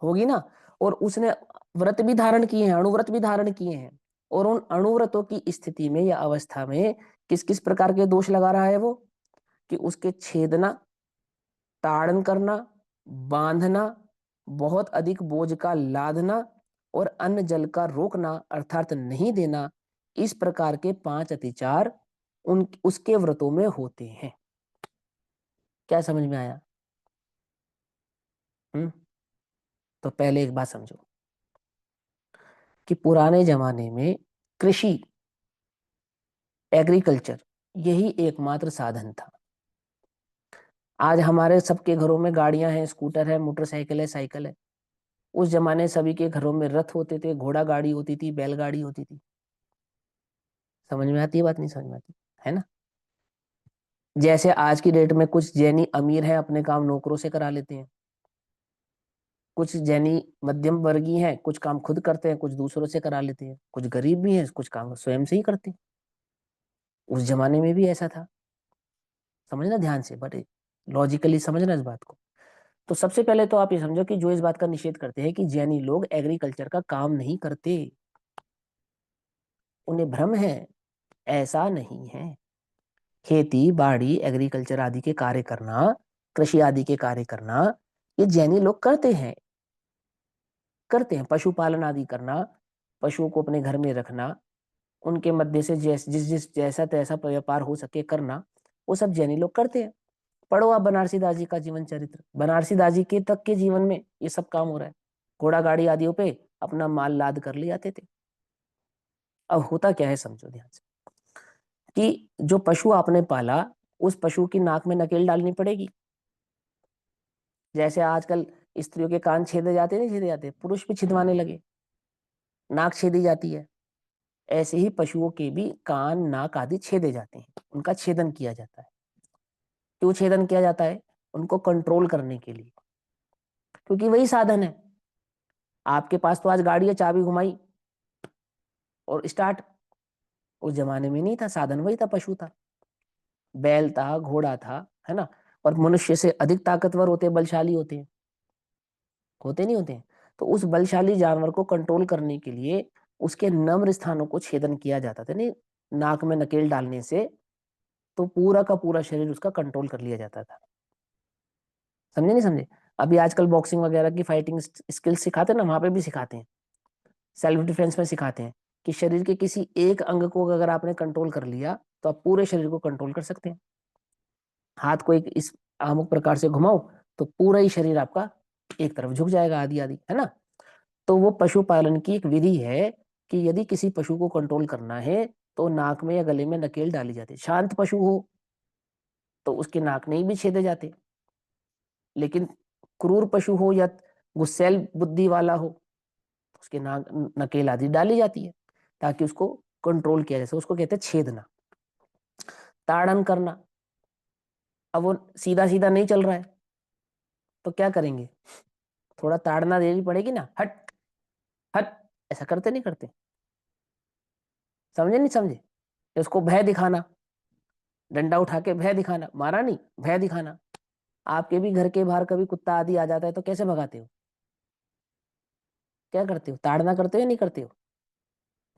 होगी ना। और उसने व्रत भी धारण किए हैं, अणुव्रत भी धारण किए हैं, और उन अणुव्रतों की स्थिति में या अवस्था में किस किस प्रकार के दोष लगा रहा है वो? कि उसके छेदना, ताड़न करना, बांधना, बहुत अधिक बोझ का लादना और अन्न जल का रोकना अर्थात नहीं देना, इस प्रकार के 5 अतिचार उसके व्रतों में होते हैं। क्या समझ में आया? तो पहले एक बात समझो कि पुराने जमाने में कृषि, एग्रीकल्चर, यही एकमात्र साधन था। आज हमारे सबके घरों में गाड़ियां हैं, स्कूटर है, मोटरसाइकिल है, साइकिल है। उस जमाने सभी के घरों में रथ होते थे, घोड़ा गाड़ी होती थी, बैलगाड़ी होती थी। समझ में आती है बात? नहीं समझ में आती है ना। जैसे आज की डेट में कुछ जैनी अमीर हैं, अपने काम नौकरों से करा लेते हैं। कुछ जैनी मध्यम वर्गीय हैं, कुछ काम खुद करते हैं, कुछ दूसरों से करा लेते हैं। कुछ गरीब भी हैं, कुछ काम स्वयं से ही करते हैं। उस जमाने में भी ऐसा था। समझना ध्यान से, बट लॉजिकली समझना इस बात को। तो सबसे पहले तो आप ये समझो कि जो इस बात का निषेध करते हैं कि जैनी लोग एग्रीकल्चर का काम नहीं करते, उन्हें भ्रम है। ऐसा नहीं है। खेती बाड़ी, एग्रीकल्चर आदि के कार्य करना, कृषि आदि के कार्य करना, ये जैनी लोग करते हैं। पशुपालन आदि करना, पशुओं को अपने घर में रखना, उनके मध्य से जिस जैसा तैसा व्यापार हो सके करना, वो सब जैनी लोग करते हैं। पढ़ो आप बनारसी दास जी का जीवन चरित्र, बनारसी दास जी के तक के जीवन में ये सब काम हो रहा है। घोड़ा गाड़ी आदियों पे अपना माल लाद कर ले आते थे। अब होता क्या है समझो ध्यान से, कि जो पशु आपने पाला, उस पशु की नाक में नकेल डालनी पड़ेगी। जैसे आजकल स्त्रियों के कान छेदे जाते, नहीं छेदे जाते, पुरुष भी छिदवाने लगे, नाक छेदी जाती है। ऐसे ही पशुओं के भी कान, नाक आदि छेदे जाते हैं, उनका छेदन किया जाता है। क्यों छेदन किया जाता है? उनको कंट्रोल करने के लिए, क्योंकि वही साधन है। आपके पास तो आज गाड़ी है, चाबी घुमाई और स्टार्ट। उस जमाने में नहीं था, साधन वही था, पशु था, बैल था, घोड़ा था, है ना। और मनुष्य से अधिक ताकतवर होते, बलशाली होते हैं, होते नहीं होते हैं। तो उस बलशाली जानवर को कंट्रोल करने के लिए उसके नम्र स्थानों को छेदन किया जाता था। नहीं, नाक में नकेल डालने से तो पूरा का पूरा शरीर उसका कंट्रोल कर लिया जाता था। समझे नहीं समझे? अभी आजकल बॉक्सिंग वगैरह की फाइटिंग स्किल्स सिखाते हैं ना, वहां पे भी सिखाते हैं, सेल्फ डिफेंस में सिखाते हैं कि शरीर के किसी एक अंग को अगर आपने कंट्रोल कर लिया तो आप पूरे शरीर को कंट्रोल कर सकते हैं। हाथ को एक इस अमुक प्रकार से घुमाओ तो पूरा ही शरीर आपका एक तरफ झुक जाएगा, आदि आदि, है ना। तो वो पशुपालन की एक विधि है कि यदि किसी पशु को कंट्रोल करना है तो नाक में या गले में नकेल डाली जाती है। शांत पशु हो तो उसके नाक नहीं भी छेदे जाते, लेकिन क्रूर पशु हो या गुस्सैल बुद्धि वाला हो, उसके नाक नकेल आदि डाली जाती है ताकि उसको कंट्रोल किया जाए। उसको कहते हैं छेदना। ताड़न करना, अब वो सीधा सीधा नहीं चल रहा है तो क्या करेंगे, थोड़ा ताड़ना देनी पड़ेगी ना, हट हट, ऐसा करते नहीं करते, समझे नहीं समझे। उसको भय दिखाना, डंडा उठा के भय दिखाना, मारा नहीं, भय दिखाना। आपके भी घर के बाहर कभी कुत्ता आदि आ जाता है तो कैसे भगाते हो, क्या करते हो, ताड़ना करते हो या नहीं करते हो,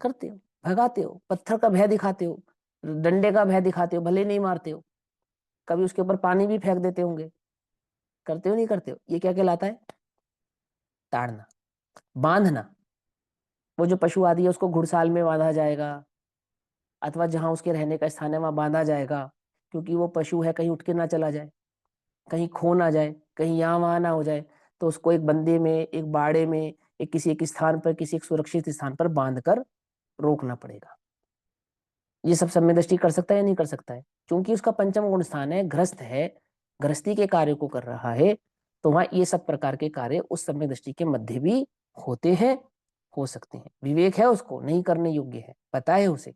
करते हो, भगाते हो, पत्थर का भय दिखाते हो, डंडे का भय दिखाते हो, भले नहीं मारते हो, कभी उसके ऊपर पानी भी फेंक देते होंगे, करते हो नहीं करते हो। ये क्या कहलाता है, ताड़ना। बांधना, वो जो पशु आदि है उसको घुड़साल में बांधा जाएगा अथवा जहां उसके रहने का स्थान है वहां बांधा जाएगा, क्योंकि वो पशु है, कहीं उठ के ना चला जाए, कहीं खो ना जाए, कहीं यहाँ वहां ना हो जाए, तो उसको एक बंदे में, एक बाड़े में, एक किसी एक स्थान पर, किसी एक सुरक्षित स्थान पर बांध कर रोकना पड़ेगा। ये सब सम्य दृष्टि कर सकता है या नहीं कर सकता है, क्योंकि उसका पंचम गुण स्थान है, गृहस्थ है, गृहस्थी के कार्य को कर रहा है, तो वहां ये सब प्रकार के कार्य उस सम्य दृष्टि के मध्य भी होते हैं, हो सकते हैं। विवेक है उसको, नहीं करने योग्य है, पता है उसे,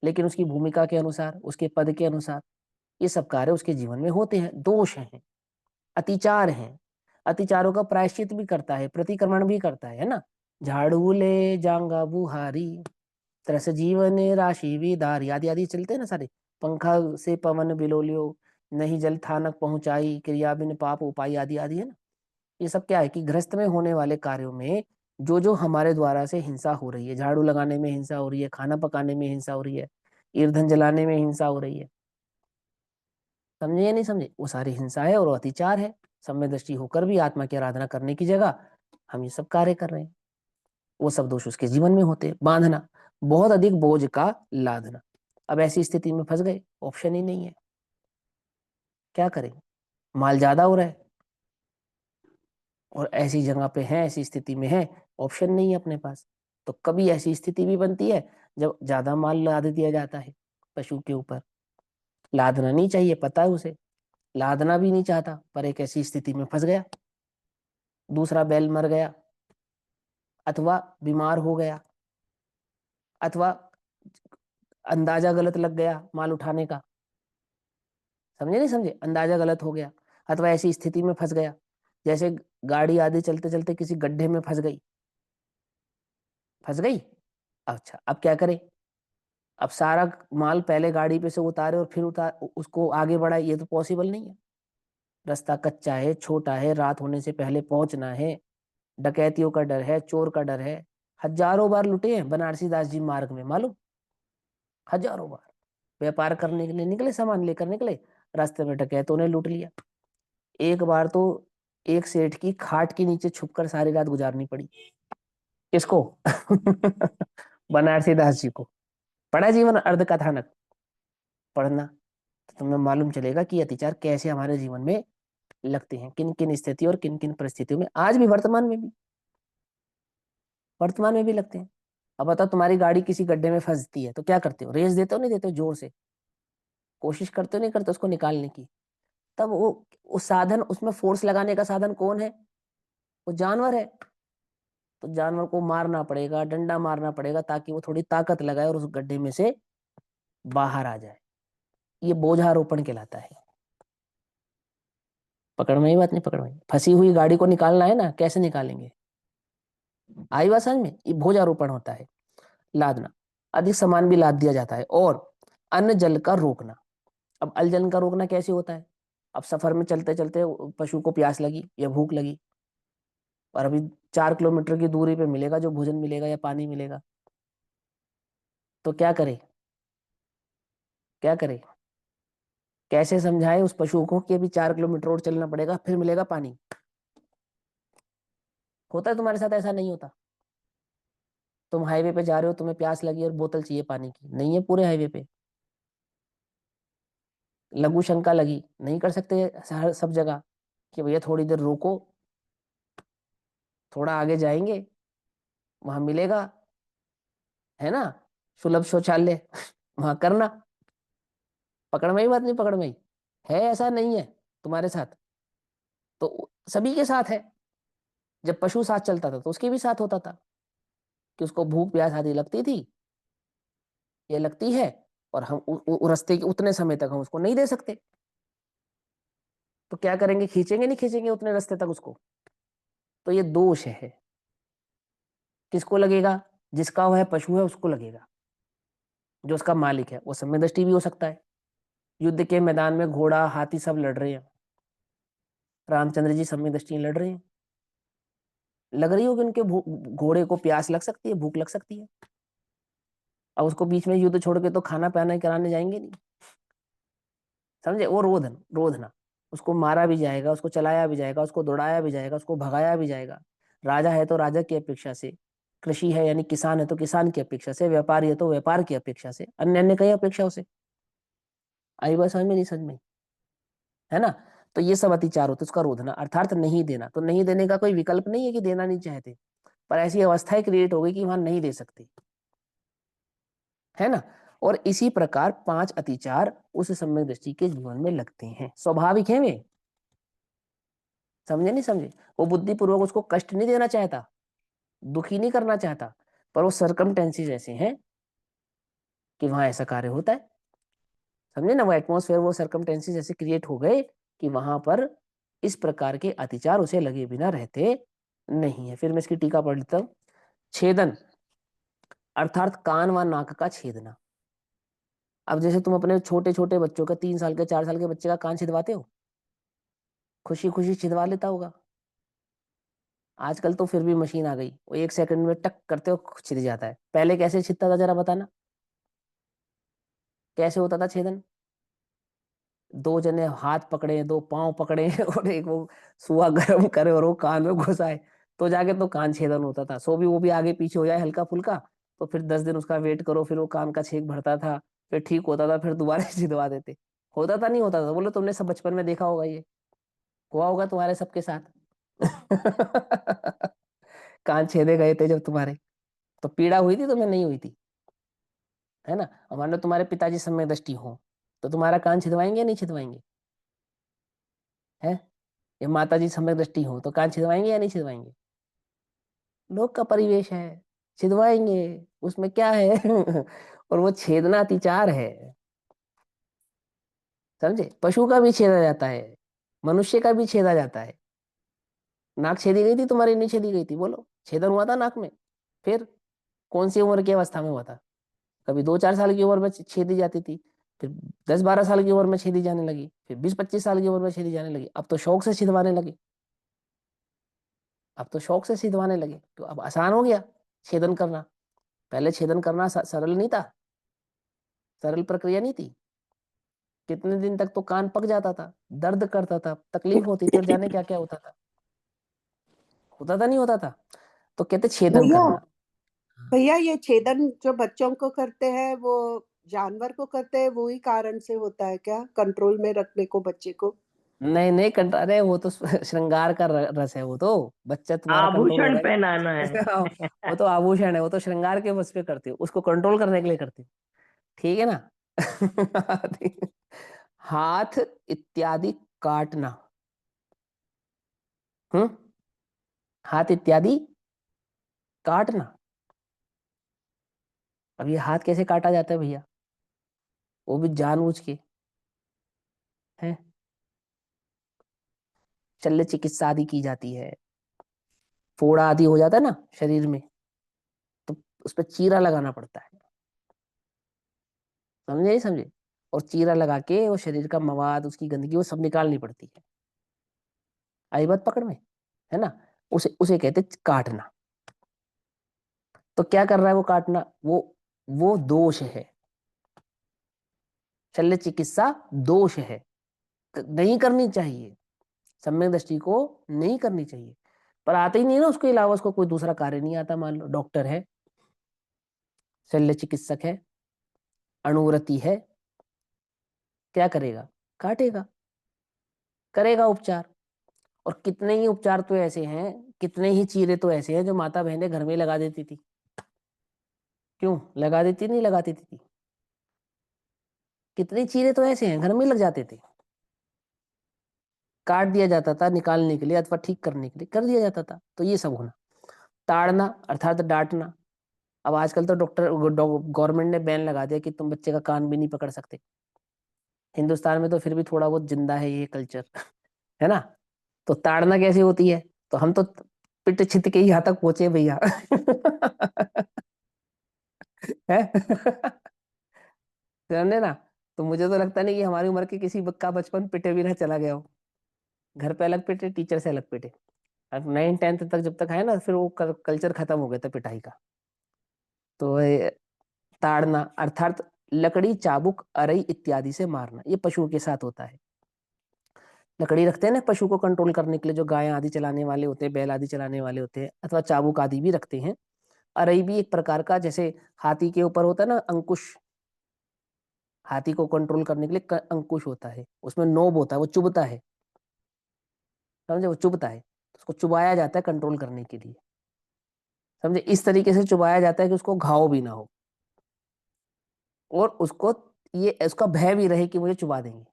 लेकिन उसकी भूमिका के अनुसार, उसके पद के अनुसार ये सब कार्य उसके जीवन में होते हैं। दोष हैं, अतिचार हैं, अतिचारों का प्रायश्चित भी करता है, प्रतिक्रमण भी करता है ना। झाड़ू ले जांगा बुहारी, तरस जीवन राशि विदार, आदि आदि चलते हैं ना सारे। पंखा से पवन बिलोलियो, नहीं जल थानक पहुंचाई, क्रिया बिन पाप उपाय, आदि आदि है ना। ये सब क्या है कि गृहस्थ में होने वाले कार्यों में जो जो हमारे द्वारा से हिंसा हो रही है, झाड़ू लगाने में हिंसा हो रही है, खाना पकाने में हिंसा हो रही है, ईंधन जलाने में हिंसा हो रही है, समझे या नहीं समझे, वो सारी हिंसा है और वो अतिचार है। सम्य दृष्टि होकर भी आत्मा की आराधना करने की जगह हम ये सब कार्य कर रहे हैं, वो सब दोष उसके जीवन में होते हैं। बांधना, बहुत अधिक बोझ का लादना। अब ऐसी स्थिति में फंस गए, ऑप्शन ही नहीं है, क्या करें, माल ज्यादा हो रहा है और ऐसी जगह पे है, ऐसी स्थिति में है, ऑप्शन नहीं है अपने पास। तो कभी ऐसी स्थिति भी बनती है जब ज्यादा माल लाद दिया जाता है पशु के ऊपर। लादना नहीं चाहिए, पता है उसे, लादना भी नहीं चाहता, पर एक ऐसी स्थिति में फंस गया, दूसरा बैल मर गया अथवा बीमार हो गया अथवा अंदाजा गलत लग गया माल उठाने का, समझे नहीं समझे, अंदाजा गलत हो गया, अथवा ऐसी स्थिति में फंस गया जैसे गाड़ी आदि चलते चलते किसी गड्ढे में फंस गई, फंस गई। अच्छा, अब क्या करें, अब सारा माल पहले गाड़ी पे से उतारे और फिर उतार उसको आगे बढ़ाए, ये तो पॉसिबल नहीं है। रास्ता कच्चा है, छोटा है, रात होने से पहले पहुंचना है, डकैतियों का डर है, चोर का डर है। हजारों बार लुटे हैं बनारसी दास जी मार्ग में, मालूम, हजारों बार। व्यापार करने के लिए निकले, सामान लेकर निकले, रास्ते में डकैतों ने लूट लिया। एक बार तो एक सेठ की खाट के नीचे छुपकर सारी रात गुजारनी पड़ी। किसको बनारसी दास जी को। पढ़ा जीवन अर्ध कथानक, पढ़ना तो तुम्हें मालूम चलेगा कि अत्याचार कैसे हमारे जीवन में लगते हैं, किन किन स्थिति और किन किन परिस्थितियों में, आज भी, वर्तमान में भी लगते हैं। अब बताओ, तुम्हारी गाड़ी किसी गड्ढे में फंसती है तो क्या करते हो, रेस देते हो नहीं देते हो, जोर से कोशिश करते हो नहीं करते उसको निकालने की। तब वो साधन, उसमें फोर्स लगाने का साधन कौन है, वो जानवर है। तो जानवर को मारना पड़ेगा, डंडा मारना पड़ेगा ताकि वो थोड़ी ताकत लगाए और उस गड्ढे में से बाहर आ जाए। ये बोझारोपण कहलाता है। पकड़ में ही बात, नहीं पकड़ में, फंसी हुई गाड़ी को निकालना है ना, कैसे निकालेंगे, आई बात समझ में, ये बोझारोपण होता है। लादना, अधिक सामान भी लाद दिया जाता है। और अन्न जल का रोकना। अब अन्न जल का रोकना कैसे होता है, अब सफर में चलते चलते पशु को प्यास लगी या भूख लगी, और अभी 4 किलोमीटर की दूरी पे मिलेगा जो भोजन मिलेगा या पानी मिलेगा, तो क्या करे, क्या करे, कैसे समझाए उस पशु को कि अभी 4 किलोमीटर और चलना पड़ेगा फिर मिलेगा पानी। होता है तुम्हारे साथ, ऐसा नहीं होता, तुम हाईवे पे जा रहे हो, तुम्हें प्यास लगी और बोतल चाहिए पानी की, नहीं है पूरे हाईवे पे, लघु शंका लगी, नहीं कर सकते हर सब जगह कि भैया थोड़ी देर रोको, थोड़ा आगे जाएंगे वहां मिलेगा, है ना, सुलभ शौचालय वहां करना। पकड़ में ही बात, नहीं पकड़ में ही है, ऐसा नहीं है तुम्हारे साथ, सभी के साथ है। जब पशु साथ चलता था तो उसके भी साथ होता था कि उसको भूख प्यास आदि लगती थी, ये लगती है, और हम रास्ते के उतने समय तक हम उसको नहीं दे सकते, तो क्या करेंगे, खींचेंगे नहीं खींचेंगे उतने रास्ते तक उसको। तो ये दोष है। किसको लगेगा? जिसका वह पशु है उसको लगेगा, जो उसका मालिक है। वो सम्यक दृष्टि भी हो सकता है। युद्ध के मैदान में घोड़ा हाथी सब लड़ रहे हैं, रामचंद्र जी सम्यक दृष्टि लड़ रहे हैं, लग रही होगी उनके घोड़े को प्यास लग सकती है, भूख लग सकती है। अब उसको बीच में युद्ध छोड़ के तो खाना पाना कराने जाएंगे नहीं, समझे? वो रोधना, उसको मारा भी जाएगा, उसको चलाया भी जाएगा, उसको दौड़ाया भी जाएगा, उसको भगाया भी जाएगा। राजा है तो राजा की अपेक्षा से, कृषि है यानी किसान है तो किसान की अपेक्षा से, व्यापारी है तो व्यापार की अपेक्षा से, अन्य अन्य कई अपेक्षाओं से। आई बात समझ में? नहीं समझ में? है ना? तो ये सब अतिचार होते, उसका रोधना अर्थात नहीं देना। तो नहीं देने का कोई विकल्प नहीं है कि देना नहीं चाहते, पर ऐसी अवस्थाएं क्रिएट हो गई कि वहां नहीं दे सकते, है ना? और इसी प्रकार 5 अतिचार उस सम्यक दृष्टि के जीवन में लगते हैं, स्वाभाविक है वे। समझे नहीं समझे? वो बुद्धिपूर्वक उसको कष्ट नहीं देना चाहता, दुखी नहीं करना चाहता, पर वो सरकमटेंसेस ऐसे हैं कि वहां ऐसा कार्य होता है। समझे ना? वो एटमोसफेयर, वो सरकमटेंसेस ऐसे क्रिएट हो गए कि वहां पर इस प्रकार के अतिचार उसे लगे बिना रहते नहीं है। फिर मैं इसकी टीका पढ़ लेता हूँ। छेदन अर्थात कान व नाक का छेदना। अब जैसे तुम अपने छोटे छोटे बच्चों का, 3 साल के 4 साल के बच्चे का कान छिदवाते हो, खुशी खुशी छिदवा लेता होगा। आजकल तो फिर भी मशीन आ गई, वो 1 सेकंड में टक करते हो छिद जाता है। पहले कैसे छिदता था जरा बताना, कैसे होता था छेदन? 2 जने हाथ पकड़े, 2 पांव पकड़े और एक वो सुआ गर्म करे और वो कान में घुसाए, तो जाके तो कान छेदन होता था। सो भी वो भी आगे पीछे हो जाए हल्का फुल्का, तो फिर 10 दिन उसका वेट करो, फिर वो कान का छेद भरता था, फिर ठीक होता था, फिर दोबारा छिदवा देते। होता था नहीं होता था? बोलो, तुमने सब बचपन में देखा होगा, ये हुआ होगा तुम्हारे सबके साथ। कान छेदे गए थे जब तुम्हारे, तो पीड़ा हुई थी तुम्हें? नहीं हुई थी? है ना? और मान लो तुम्हारे पिताजी सम्यक दृष्टि हो, तो तुम्हारा कान छिदवाएंगे या नहीं छिदवाएंगे? है? ये माता जी सम्यक दृष्टि हो तो कान छिदवाएंगे या नहीं छिदवाएंगे? लोक का परिवेश है, छिदवाएंगे, उसमें क्या है? और वो छेदना अतिचार है, समझे? पशु का भी छेदा जाता है, मनुष्य का भी छेदा जाता है। नाक छेदी गई थी तुम्हारी? नहीं छेदी गई थी? बोलो, छेदन हुआ था नाक में? फिर कौन सी उम्र की अवस्था में हुआ था? कभी 2-4 साल की उम्र में छेदी जाती थी, फिर 10-12 साल की उम्र में छेदी जाने लगी, फिर 20-25 साल की उम्र में छेदी जाने लगी। अब तो शौक से छिदवाने लगे, अब तो शौक से छिदवाने लगे, तो अब आसान हो गया छेदन करना। पहले छेदन करना सरल नहीं था, सरल प्रक्रिया नहीं थी। कितने दिन तक तो कान पक जाता था, दर्द करता था, तकलीफ होती थी, और जाने क्या क्या होता था नहीं होता था? तो कहते छेदन भैया करना। भैया ये छेदन जो बच्चों को करते हैं वो जानवर को करते हैं, वही कारण से होता है क्या, कंट्रोल में रखने को बच्चे को? नहीं नहीं, अरे वो तो श्रृंगार का रस है, वो तो बच्चा तुम्हारा कंट्रोल आभूषण होगा पहनाना है। ही। वो तो आभूषण है, वो तो श्रृंगार के बस पे करते हो, उसको कंट्रोल करने के लिए करते हो, ठीक है ना? हाथ इत्यादि काटना। हम्म, हाथ इत्यादि काटना। अब ये हाथ कैसे काटा जाता है भैया? वो भी जानबूझ के है, शल्य चिकित्सा आदि की जाती है। फोड़ा आदि हो जाता है ना शरीर में, तो उस पर चीरा लगाना पड़ता है, समझे नहीं समझे? और चीरा लगा के वो शरीर का मवाद, उसकी गंदगी, वो सब निकालनी पड़ती है। आई बात पकड़ में? है ना? उसे उसे कहते काटना। तो क्या कर रहा है वो काटना? वो दोष है, शल्य चिकित्सा दोष है, नहीं करनी चाहिए, सम्यक दृष्टि को नहीं करनी चाहिए। पर आते ही नहीं ना, उसके अलावा उसको कोई दूसरा कार्य नहीं आता। मान लो डॉक्टर है, शल्य चिकित्सक है, अणुव्रति है, क्या करेगा? काटेगा, करेगा उपचार। और कितने ही उपचार तो ऐसे हैं, कितने ही चीरे तो ऐसे हैं जो माता बहनें घर में लगा देती थी। क्यों लगा देती? नहीं लगाती थी? कितने चीरे तो ऐसे हैं घर में लग जाते थे। काट दिया जाता था निकालने के लिए अथवा ठीक करने के लिए, कर दिया जाता था। तो ये सब होना। ताड़ना अर्थात डांटना। अब आजकल तो गवर्नमेंट ने बैन लगा दिया कि तुम बच्चे का कान भी नहीं पकड़ सकते। हिंदुस्तान में तो फिर भी थोड़ा बहुत जिंदा है ये कल्चर है ना। तो ताड़ना कैसे होती है? तो हम तो पिट छित के ही यहाँ तक पहुंचे भैया है समझे ना। तो मुझे तो लगता नहीं कि हमारी उम्र के किसी का बचपन पिटे भी ना चला गया हो। घर पे अलग पिटे, टीचर से अलग पिटे। अब 9th-10th तक जब तक है ना, फिर वो कल्चर खत्म हो गया था पिटाई का। तो ताड़ना अर्थात लकड़ी, चाबुक, अरई इत्यादि से मारना, ये पशुओं के साथ होता है। लकड़ी रखते हैं ना पशु को कंट्रोल करने के लिए, जो गाय आदि चलाने वाले होते हैं, बैल आदि चलाने वाले होते हैं, अथवा चाबुक आदि भी रखते हैं। अरई भी एक प्रकार का, जैसे हाथी के ऊपर होता है ना अंकुश, हाथी को कंट्रोल करने के लिए अंकुश होता है, उसमें नोब होता है, वो चुभता है, समझे, वो चुभता है, उसको चुबाया जाता है कंट्रोल करने के लिए, समझे। इस तरीके से चुबाया जाता है कि उसको घाव भी ना हो और उसको ये उसका भय भी रहे कि मुझे चुबा देंगे,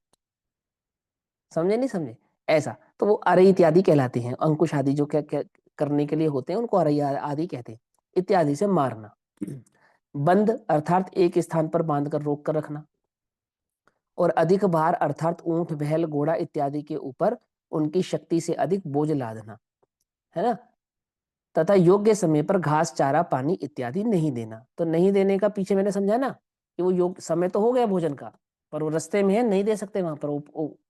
समझे नहीं समझे, ऐसा। तो वो अरई इत्यादि कहलाते हैं। अंकुश आदि जो क्या क्या करने के लिए होते हैं उनको अरई आदि कहते हैं। इत्यादि से मारना। बंद अर्थात एक स्थान पर बांध कर रोक कर रखना। और अधिक भार अर्थात ऊंट, बैल, घोड़ा इत्यादि के ऊपर उनकी शक्ति से अधिक बोझ लादना, है ना। तथा योग्य समय पर घास, चारा, पानी इत्यादि नहीं देना। तो नहीं देने का पीछे मैंने समझा ना कि वो योग समय तो हो गया भोजन का, पर वो रास्ते में है, नहीं दे सकते, वहां पर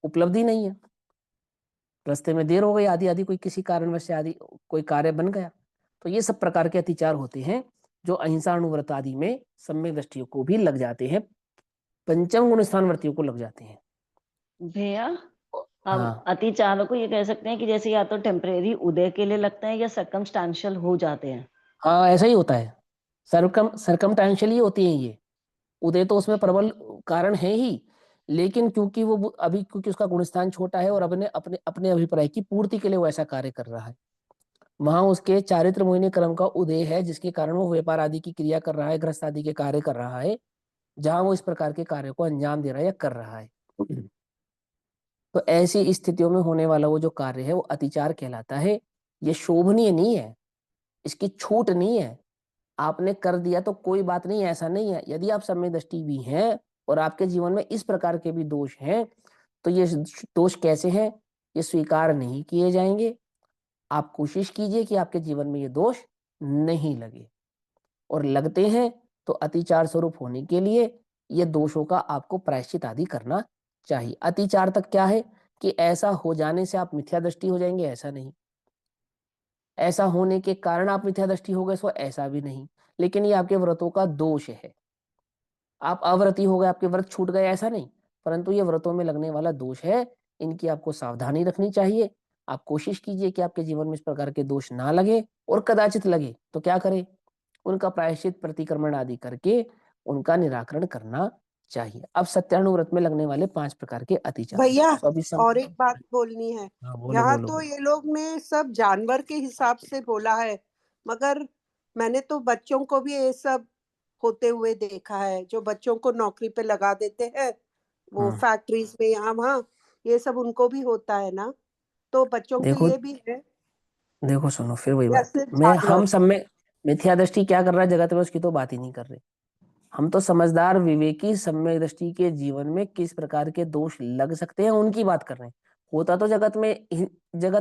उपलब्धि नहीं है, रास्ते में देर हो गई, आदि आदि कोई किसी कारणवश से आदि कोई कार्य बन गया। तो ये सब प्रकार के अतिचार होते हैं जो अहिंसा, अनुव्रत आदि में सम्यक दृष्टियों को भी लग जाते हैं, पंचम गुण स्थान वर्तियों को लग जाते हैं। भैया हम हाँ अतिचारों को ये कह सकते हैं कि जैसे या तो टेम्परेरी उदय के लिए लगते हैं या सर्कमस्टांशियल हो जाते हैं। हाँ ऐसा ही होता है। सरकमटेंशियल ही होती है ये। उदय तो उसमें प्रबल कारण है ही, लेकिन क्योंकि वो अभी क्योंकि उसका गुणस्थान छोटा है और अपने अपने अपने अभिप्राय की पूर्ति के लिए वो ऐसा कार्य कर रहा है, वहां उसके चारित्र मोहिनी क्रम का उदय है, जिसके कारण वो व्यापार आदि की क्रिया कर रहा है, गृहस्थ आदि के कार्य कर रहा है, जहां वो इस प्रकार के कार्य को अंजाम दे रहा है या कर रहा है। तो ऐसी स्थितियों में होने वाला वो जो कार्य है वो अतिचार कहलाता है। ये शोभनीय नहीं है, इसकी छूट नहीं है। आपने कर दिया तो कोई बात नहीं, ऐसा नहीं है। यदि आप सम्यक दृष्टि भी हैं और आपके जीवन में इस प्रकार के भी दोष हैं, तो ये दोष कैसे हैं, ये स्वीकार नहीं किए जाएंगे। आप कोशिश कीजिए कि आपके जीवन में ये दोष नहीं लगे, और लगते हैं तो अतिचार स्वरूप होने के लिए ये दोषों का आपको प्रायश्चित आदि करना चाहिए। अतिचार तक क्या है कि ऐसा हो जाने से आप मिथ्या दृष्टि हो जाएंगे, ऐसा नहीं। ऐसा होने के कारण आप मिथ्या दृष्टि हो गए, सो ऐसा भी नहीं। लेकिन ये आपके व्रतों का दोष है। आप अव्रती हो गए, आपके व्रत छूट गए, ऐसा नहीं, परंतु ये व्रतों में लगने वाला दोष है। इनकी आपको सावधानी रखनी चाहिए। आप कोशिश कीजिए कि आपके जीवन में इस प्रकार के दोष ना लगे, और कदाचित लगे तो क्या करें, उनका प्रायश्चित, प्रतिक्रमण आदि करके उनका निराकरण करना चाहिए। अब सत्यानुव्रत में लगने वाले 5 प्रकार के अतिचार। भैया तो अभी और एक बात बोलनी है। हाँ, बोलो यहाँ बोलो तो बोलो। ये लोग ने सब जानवर के हिसाब से बोला है, मगर मैंने तो बच्चों को भी ये सब होते हुए देखा है, जो बच्चों को नौकरी पे लगा देते हैं वो फैक्ट्रीज में, यहाँ वहाँ, ये सब उनको भी होता है ना, तो बच्चों के देखो लिए भी है देखो सुनो, फिर वही या बात, सिर्फ मैं हम जानवर? सब में मिथ्या दृष्टि क्या कर रहा है जगत में, उसकी तो बात ही नहीं कर रहे। हम तो समझदार, विवेकी, सम्यक दृष्टि के जीवन में किस प्रकार के दोष लग सकते हैं उनकी बात कर रहे हैं। होता तो जगत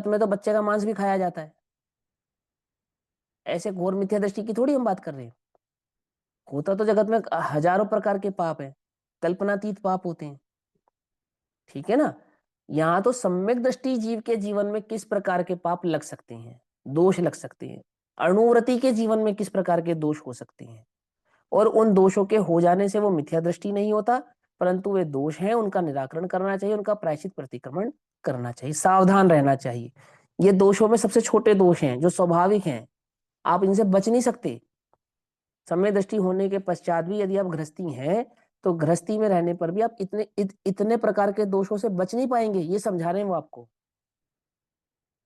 में तो बच्चे का मांस भी खाया जाता है। ऐसे घोर मिथ्या दृष्टि की थोड़ी हम बात कर रहे हैं। होता तो जगत में हजारों प्रकार के पाप है, कल्पनातीत पाप होते हैं, ठीक है ना। यहाँ तो सम्यक दृष्टि जीव के जीवन में किस प्रकार के पाप लग सकते हैं, दोष लग सकते हैं, अणुव्रति के जीवन में किस प्रकार के दोष हो सकते हैं, और उन दोषों के हो जाने से वो मिथ्या दृष्टि नहीं होता, परंतु वे दोष हैं, उनका निराकरण करना चाहिए, उनका प्रायश्चित, प्रतिक्रमण करना चाहिए, सावधान रहना चाहिए। ये दोषों में सबसे छोटे दोष हैं जो स्वाभाविक हैं, आप इनसे बच नहीं सकते। समय दृष्टि होने के पश्चात भी यदि आप गृहस्थी हैं, तो गृहस्थी में रहने पर भी आप इतने प्रकार के दोषों से बच नहीं पाएंगे, ये समझा रहे हैं वो आपको।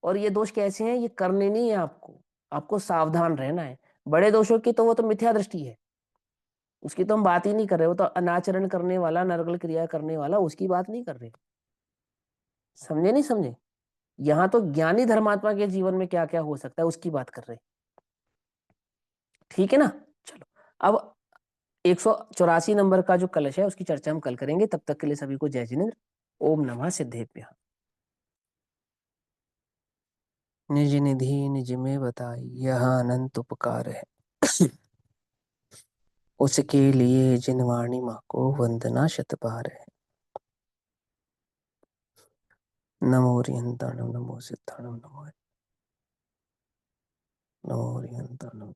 और ये दोष कैसे हैं, ये करने नहीं है आपको, आपको सावधान रहना है। बड़े दोषों की तो वो तो मिथ्या दृष्टि है, उसकी तो हम बात ही नहीं कर रहे। वो तो अनाचरण करने वाला, नरगल क्रिया करने वाला, उसकी बात नहीं कर रहे। समझे नहीं समझे। यहाँ तो ज्ञानी धर्मात्मा के जीवन में क्या क्या हो सकता है उसकी बात कर रहे हैं। ठीक है ना। चलो अब 184 नंबर का जो कलश है उसकी चर्चा हम कल करेंगे। तब तक के लिए सभी को जय जिनेन्द्र। ओम नमः सिद्धेभ्यः। निज निधि निज में बताई यह अनंत उपकार है उसके लिए जिनवाणी माँ को वंदना शत बार है। नमो रियंताणम नमो सिद्धाणम नमो नमो रियंताणम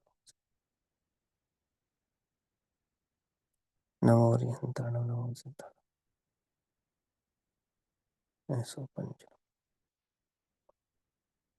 नमो रियंताणम नमो सिद्धाणम ऐसो पंच